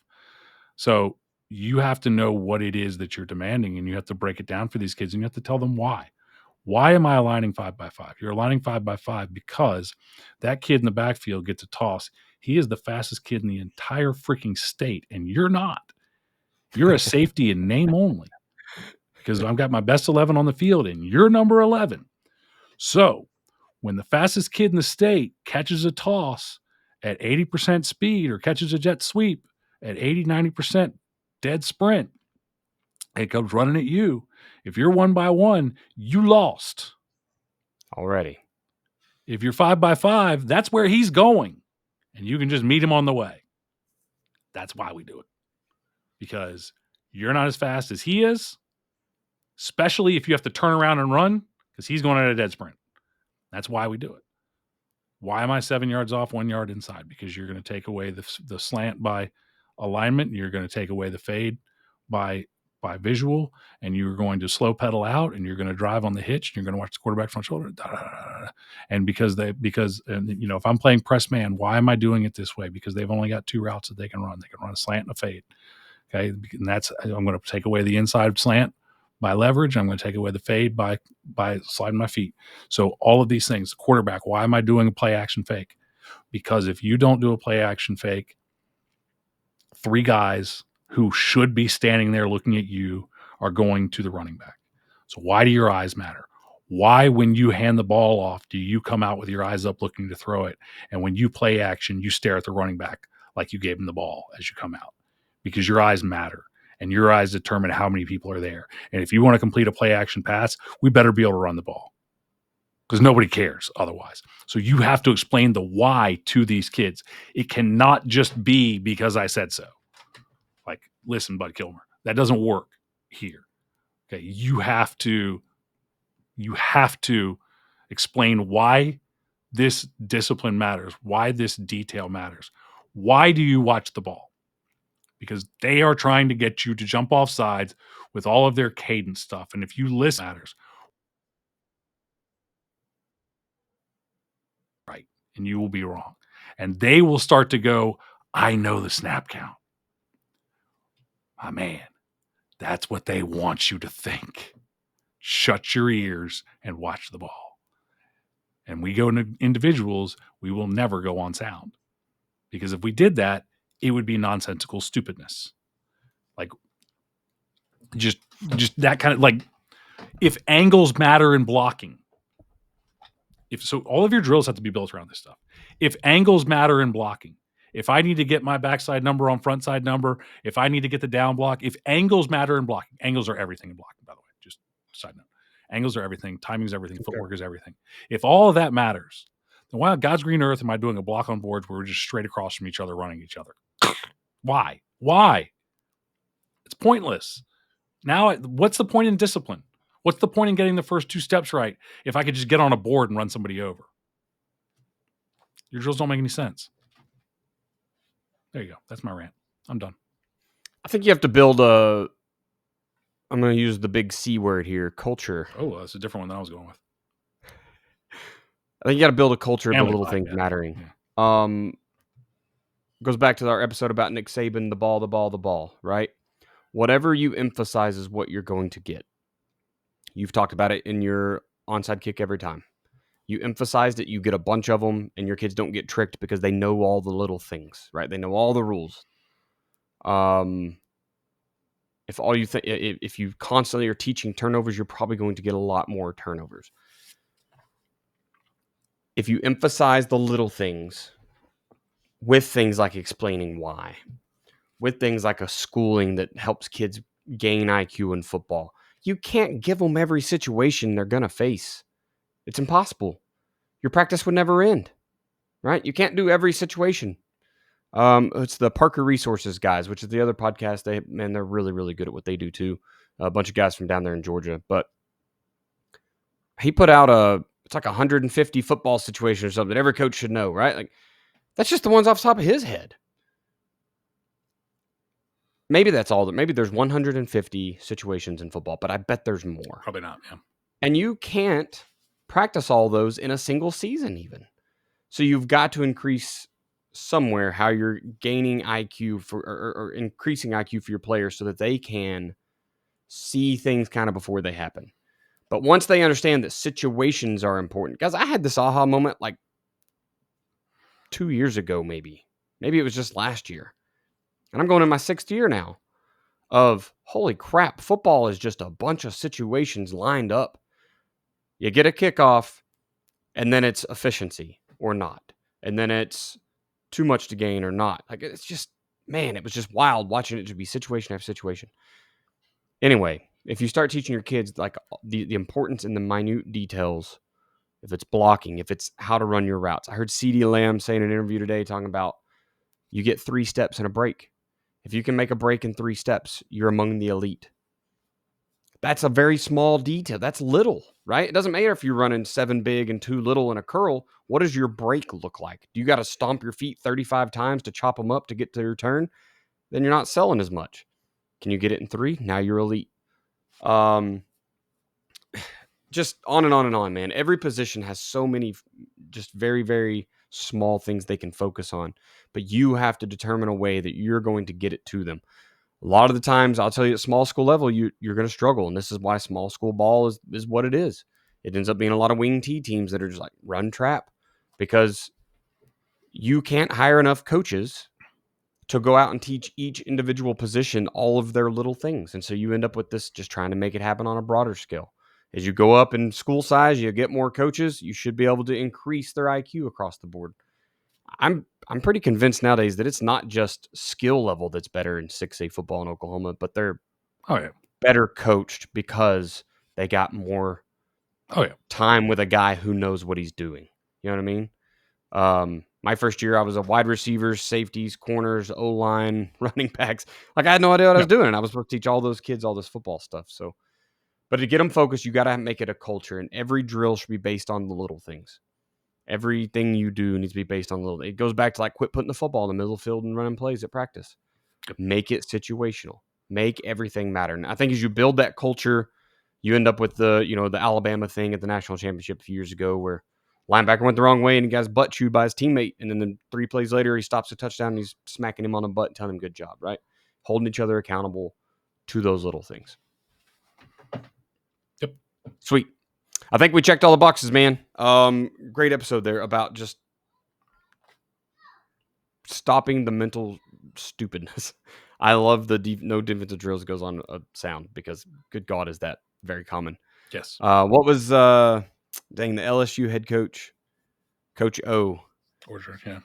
So you have to know what it is that you're demanding, and you have to break it down for these kids, and you have to tell them why. Why am I aligning 5x5? You're aligning 5x5 because that kid in the backfield gets a toss. He is the fastest kid in the entire freaking state, and you're not. You're a safety in name only because I've got my best 11 on the field, and you're number 11. So when the fastest kid in the state catches a toss at 80% speed or catches a jet sweep at 80, 90% dead sprint, it comes running at you. If you're 1x1, you lost. Already. If you're 5x5, that's where he's going. And you can just meet him on the way. That's why we do it. Because you're not as fast as he is, especially if you have to turn around and run, because he's going at a dead sprint. That's why we do it. Why am I 7 yards off, 1 yard inside? Because you're going to take away the slant by alignment. You're going to take away the fade by visual, and you're going to slow pedal out, and you're going to drive on the hitch, and you're going to watch the quarterback front shoulder. And because if I'm playing press man, why am I doing it this way? Because they've only got 2 routes that they can run. They can run a slant and a fade. Okay, and I'm going to take away the inside slant by leverage. I'm going to take away the fade by sliding my feet. So all of these things, the quarterback, why am I doing a play action fake? Because if you don't do a play action fake, 3 guys who should be standing there looking at you are going to the running back. So why do your eyes matter? Why, when you hand the ball off, do you come out with your eyes up looking to throw it? And when you play action, you stare at the running back like you gave him the ball as you come out? Because your eyes matter, and your eyes determine how many people are there. And if you want to complete a play action pass, we better be able to run the ball, because nobody cares otherwise. So you have to explain the why to these kids. It cannot just be because I said so. Like, listen, Bud Kilmer, that doesn't work here. Okay, you have to explain why this discipline matters, why this detail matters. Why do you watch the ball? Because they are trying to get you to jump off sides with all of their cadence stuff. And if you listen, matters. Right. And you will be wrong. And they will start to go, I know the snap count. My man, that's what they want you to think. Shut your ears and watch the ball. And we go into individuals, we will never go on sound. Because if we did that, it would be nonsensical stupidness. Like, just that kind of, like, if angles matter in blocking, so all of your drills have to be built around this stuff. If angles matter in blocking, if I need to get my backside number on front side number, if I need to get the down block, if angles matter in blocking, angles are everything in blocking, by the way, just side note. Angles are everything. Timing is everything. Footwork is everything. If all of that matters, then why on God's green earth am I doing a block on boards where we're just straight across from each other, running each other? Why? It's pointless. Now, what's the point in discipline? What's the point in getting the first 2 steps right if I could just get on a board and run somebody over? Your drills don't make any sense. There you go. That's my rant. I'm done. I think you have to build I'm going to use the big C word here, culture. Oh, that's a different one than I was going with. I think you got to build a culture of the little things mattering. Yeah. Goes back to our episode about Nick Saban, the ball, right? Whatever you emphasize is what you're going to get. You've talked about it in your onside kick every time. You emphasized it, you get a bunch of them, and your kids don't get tricked because they know all the little things, right? They know all the rules. If you constantly are teaching turnovers, you're probably going to get a lot more turnovers. If you emphasize the little things with things like explaining why, with things like a schooling that helps kids gain IQ in football, you can't give them every situation they're going to face. It's impossible. Your practice would never end, right? You can't do every situation. It's the Parker Resources guys, which is the other podcast. They're really, really good at what they do too. A bunch of guys from down there in Georgia. But he put out it's like 150 football situation or something that every coach should know, right? Like, that's just the ones off the top of his head. Maybe that's all. Maybe there's 150 situations in football, but I bet there's more. Probably not, yeah. And you can't practice all those in a single season even. So you've got to increase somewhere how you're gaining IQ or increasing IQ for your players so that they can see things kind of before they happen. But once they understand that situations are important, guys, I had this aha moment like 2 years ago, maybe it was just last year. And I'm going in my 6th year now of holy crap, football is just a bunch of situations lined up. You get a kickoff, and then it's efficiency or not. And then it's too much to gain or not. Like, it's just, man, it was just wild watching it just be situation after situation. Anyway, if you start teaching your kids like the importance in the minute details, if it's blocking, if it's how to run your routes. I heard CeeDee Lamb say in an interview today talking about you get 3 steps in a break. If you can make a break in 3 steps, you're among the elite. That's a very small detail. That's little, right? It doesn't matter if you're running 7 big and 2 little in a curl. What does your break look like? Do you got to stomp your feet 35 times to chop them up to get to your turn? Then you're not selling as much. Can you get it in 3? Now you're elite. Just on and on and on, man. Every position has so many just very, very small things they can focus on, but you have to determine a way that you're going to get it to them. A lot of the times, I'll tell you, at small school level, you're going to struggle, and this is why small school ball is what it is. It ends up being a lot of wing T teams that are just like run trap because you can't hire enough coaches to go out and teach each individual position all of their little things. And so you end up with this just trying to make it happen on a broader scale. As you go up in school size, you get more coaches, you should be able to increase their IQ across the board. I'm pretty convinced nowadays that it's not just skill level that's better in 6A football in Oklahoma, but they're better coached because they got more time with a guy who knows what he's doing. You know what I mean? My first year, I was a wide receivers, safeties, corners, O-line, running backs. Like, I had no idea what I was doing. And I was supposed to teach all those kids all this football stuff. So, but to get them focused, you got to make it a culture. And every drill should be based on the little things. Everything you do needs to be based on little. It goes back to like quit putting the football in the middle of the field and running plays at practice. Make it situational. Make everything matter. And I think as you build that culture, you end up with the Alabama thing at the national championship a few years ago where linebacker went the wrong way and he got his butt chewed by his teammate. And then 3 plays later, he stops a touchdown and he's smacking him on the butt and telling him good job, right? Holding each other accountable to those little things. Yep. Sweet. I think we checked all the boxes, man. Great episode there about just stopping the mental stupidness. I love the no defensive drills goes on a sound because good God, is that very common. Yes. What was the LSU head coach, Coach O? Orchard, yeah.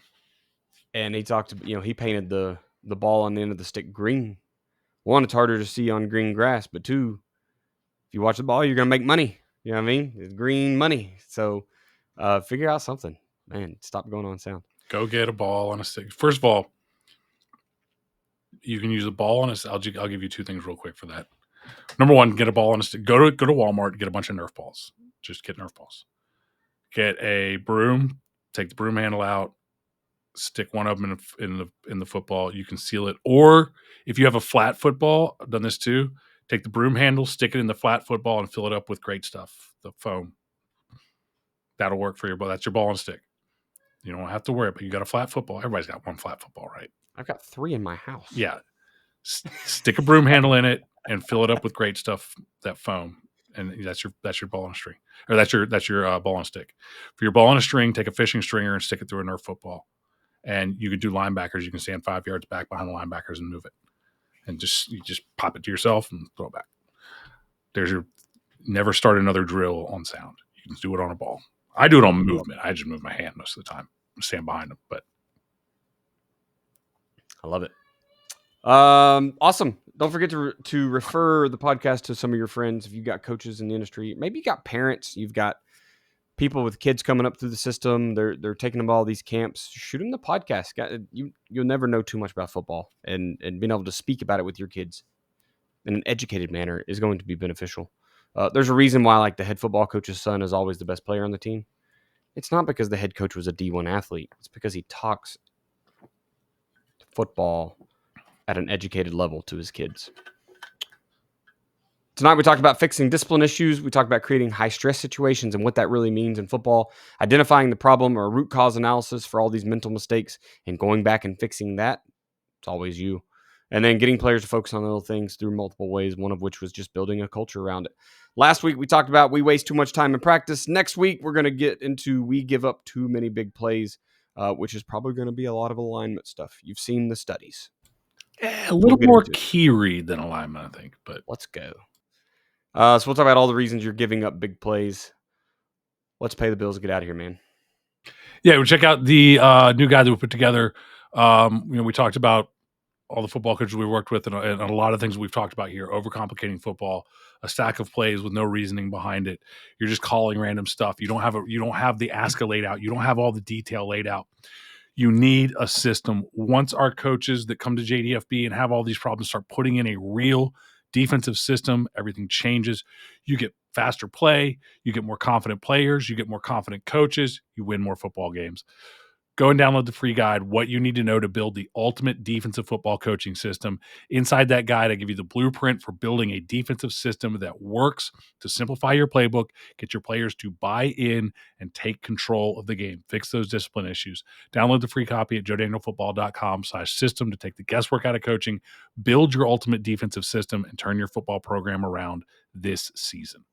And he talked, he painted the ball on the end of the stick green. 1, it's harder to see on green grass, but 2, if you watch the ball, you're going to make money. You know what I mean? It's green money. So figure out something. Man, stop going on sound. Go get a ball on a stick. First of all, you can use a ball on a stick. I'll give you 2 things real quick for that. Number 1, get a ball on a stick. Go to Walmart, get a bunch of Nerf balls. Just get Nerf balls. Get a broom. Take the broom handle out. Stick one of them in the football. You can seal it. Or if you have a flat football, I've done this too. Take the broom handle, stick it in the flat football, and fill it up with great stuff. The foam. That'll work for your ball. That's your ball and stick. You don't have to worry, but you got a flat football. Everybody's got one flat football, right? I've got 3 in my house. Yeah. Stick a broom handle in it and fill it up with great stuff, that foam. And that's your ball and string. Or that's your ball and stick. For your ball and a string, take a fishing stringer and stick it through a Nerf football. And you can do linebackers. You can stand 5 yards back behind the linebackers and move it. And you just pop it to yourself and throw it back. Never start another drill on sound. You can do it on a ball. I do it on movement. I just move my hand most of the time. Stand behind them. But I love it. Awesome. Don't forget to refer the podcast to some of your friends. If you've got coaches in the industry, maybe you got parents, you've got people with kids coming up through the system, they're taking them to all these camps. Shoot them the podcast. You'll never know too much about football, and being able to speak about it with your kids in an educated manner is going to be beneficial. There's a reason why, like, the head football coach's son is always the best player on the team. It's not because the head coach was a D1 athlete. It's because he talks football at an educated level to his kids. Tonight, we talked about fixing discipline issues. We talked about creating high-stress situations and what that really means in football, identifying the problem or root cause analysis for all these mental mistakes, and going back and fixing that. It's always you. And then getting players to focus on little things through multiple ways, one of which was just building a culture around it. Last week, we talked about we waste too much time in practice. Next week, we're going to get into we give up too many big plays, which is probably going to be a lot of alignment stuff. You've seen the studies. A little more key read than alignment, I think. But let's go. So we'll talk about all the reasons you're giving up big plays. Let's pay the bills and get out of here, man. Yeah, we'll check out the new guide that we put together. We talked about all the football coaches we worked with and a lot of things we've talked about here, overcomplicating football, a stack of plays with no reasoning behind it. You're just calling random stuff. You don't have the ASCA laid out. You don't have all the detail laid out. You need a system. Once our coaches that come to JDFB and have all these problems start putting in a real defensive system, everything changes. You get faster play. You get more confident players. You get more confident coaches. You win more football games. Go and download the free guide, What You Need to Know to Build the Ultimate Defensive Football Coaching System. Inside that guide, I give you the blueprint for building a defensive system that works to simplify your playbook, get your players to buy in, and take control of the game. Fix those discipline issues. Download the free copy at joedanielfootball.com/system to take the guesswork out of coaching, build your ultimate defensive system, and turn your football program around this season.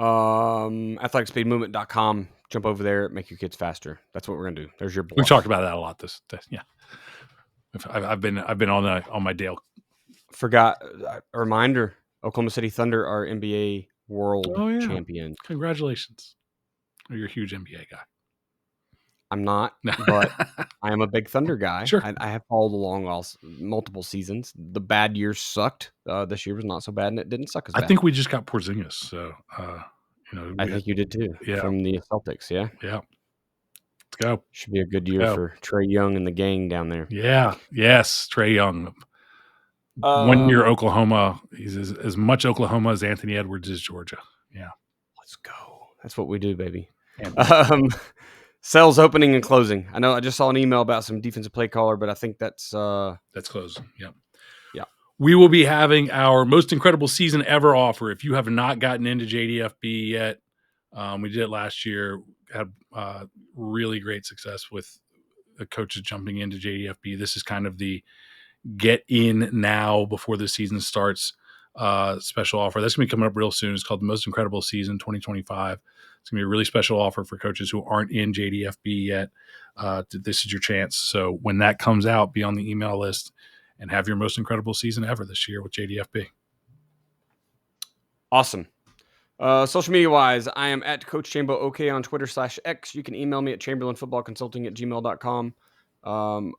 athleticspeedmovement.com. Jump over there, make your kids faster. That's what we're gonna do. There's your bluff. We've talked about that a lot. This yeah. I've been on my Dale. Forgot a reminder: Oklahoma City Thunder are NBA World Champions. Congratulations! You're a huge NBA guy. I'm not, but I am a big Thunder guy. Sure. I have followed along multiple seasons. The bad years sucked. This year was not so bad, and it didn't suck as bad. I think we just got Porzingis, so I think you did too. Yeah. From the Celtics. Yeah. Yeah. Let's go. Should be a good year for Trae Young and the gang down there. Yeah. Yes, Trae Young. 1 year Oklahoma. He's as much Oklahoma as Anthony Edwards is Georgia. Yeah. Let's go. That's what we do, baby. Sales opening and closing. I know I just saw an email about some defensive play caller, but I think that's closed. Yeah. Yeah. We will be having our most incredible season ever offer. If you have not gotten into JDFB yet, we did it last year. Had really great success with the coaches jumping into JDFB. This is kind of the get in now before the season starts special offer. That's going to be coming up real soon. It's called the Most Incredible Season 2025. It's going to be a really special offer for coaches who aren't in JDFB yet. This is your chance. So when that comes out, be on the email list and have your most incredible season ever this year with JDFB. Awesome. Social media wise, I am at Coach Chambo OK on Twitter/X. You can email me at chamberlainfootballconsulting@gmail.com.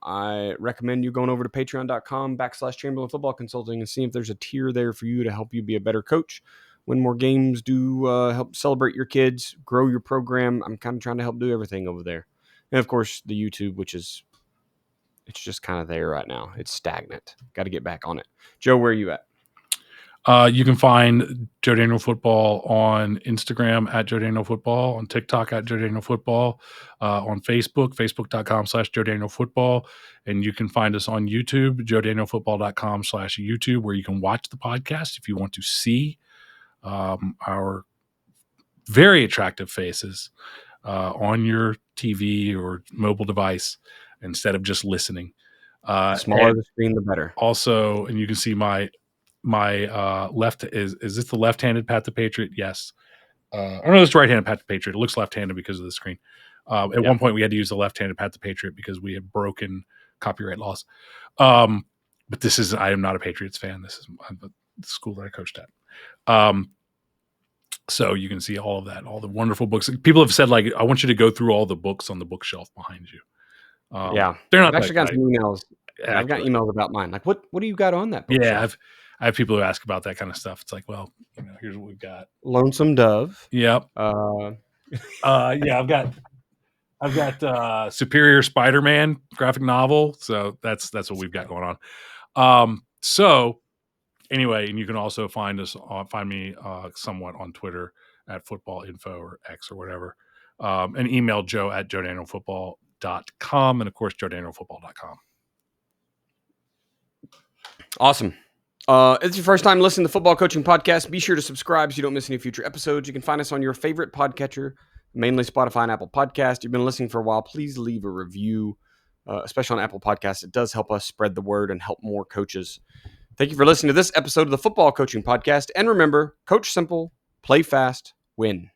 I recommend you going over to patreon.com/ChamberlainFootballConsulting and see if there's a tier there for you to help you be a better coach. Win more games, do help celebrate your kids, grow your program. I'm kind of trying to help do everything over there. And of course, the YouTube, which is it's just kind of there right now. It's stagnant. Got to get back on it. Joe, where are you at? You can find Joe Daniel Football on Instagram at Joe Daniel Football, on TikTok at Joe Daniel Football, on Facebook, facebook.com/Joe Daniel Football. And you can find us on YouTube, joedanielfootball.com/YouTube, where you can watch the podcast if you want to see our very attractive faces on your TV or mobile device instead of just listening. Smaller the screen, the better. Also, and you can see my left is this the left-handed Pat the Patriot? Yes. Or no, it's right-handed Pat the Patriot. It looks left-handed because of the screen. At one point, we had to use the left-handed Pat the Patriot because we had broken copyright laws. But I am not a Patriots fan. This is the school that I coached at. So you can see all of that, all the wonderful books. People have said, like, I want you to go through all the books on the bookshelf behind you. They're not. I've actually got some emails. I've got emails about mine. Like, what do you got on that bookshelf? Yeah, I have people who ask about that kind of stuff. It's like, well, here's what we've got. Lonesome Dove. Yep. Yeah, I've got Superior Spider-Man graphic novel. So that's what we've got going on. So anyway, and you can also find me somewhat on Twitter at football info or X or whatever. And email Joe at joedanielfootball.com, and of course joedanielfootball.com. Awesome. If it's your first time listening to the Football Coaching Podcast, be sure to subscribe so you don't miss any future episodes. You can find us on your favorite podcatcher, mainly Spotify and Apple Podcast. You've been listening for a while. Please leave a review, especially on Apple Podcasts. It does help us spread the word and help more coaches. Thank you for listening to this episode of the Football Coaching Podcast. And remember, coach simple, play fast, win.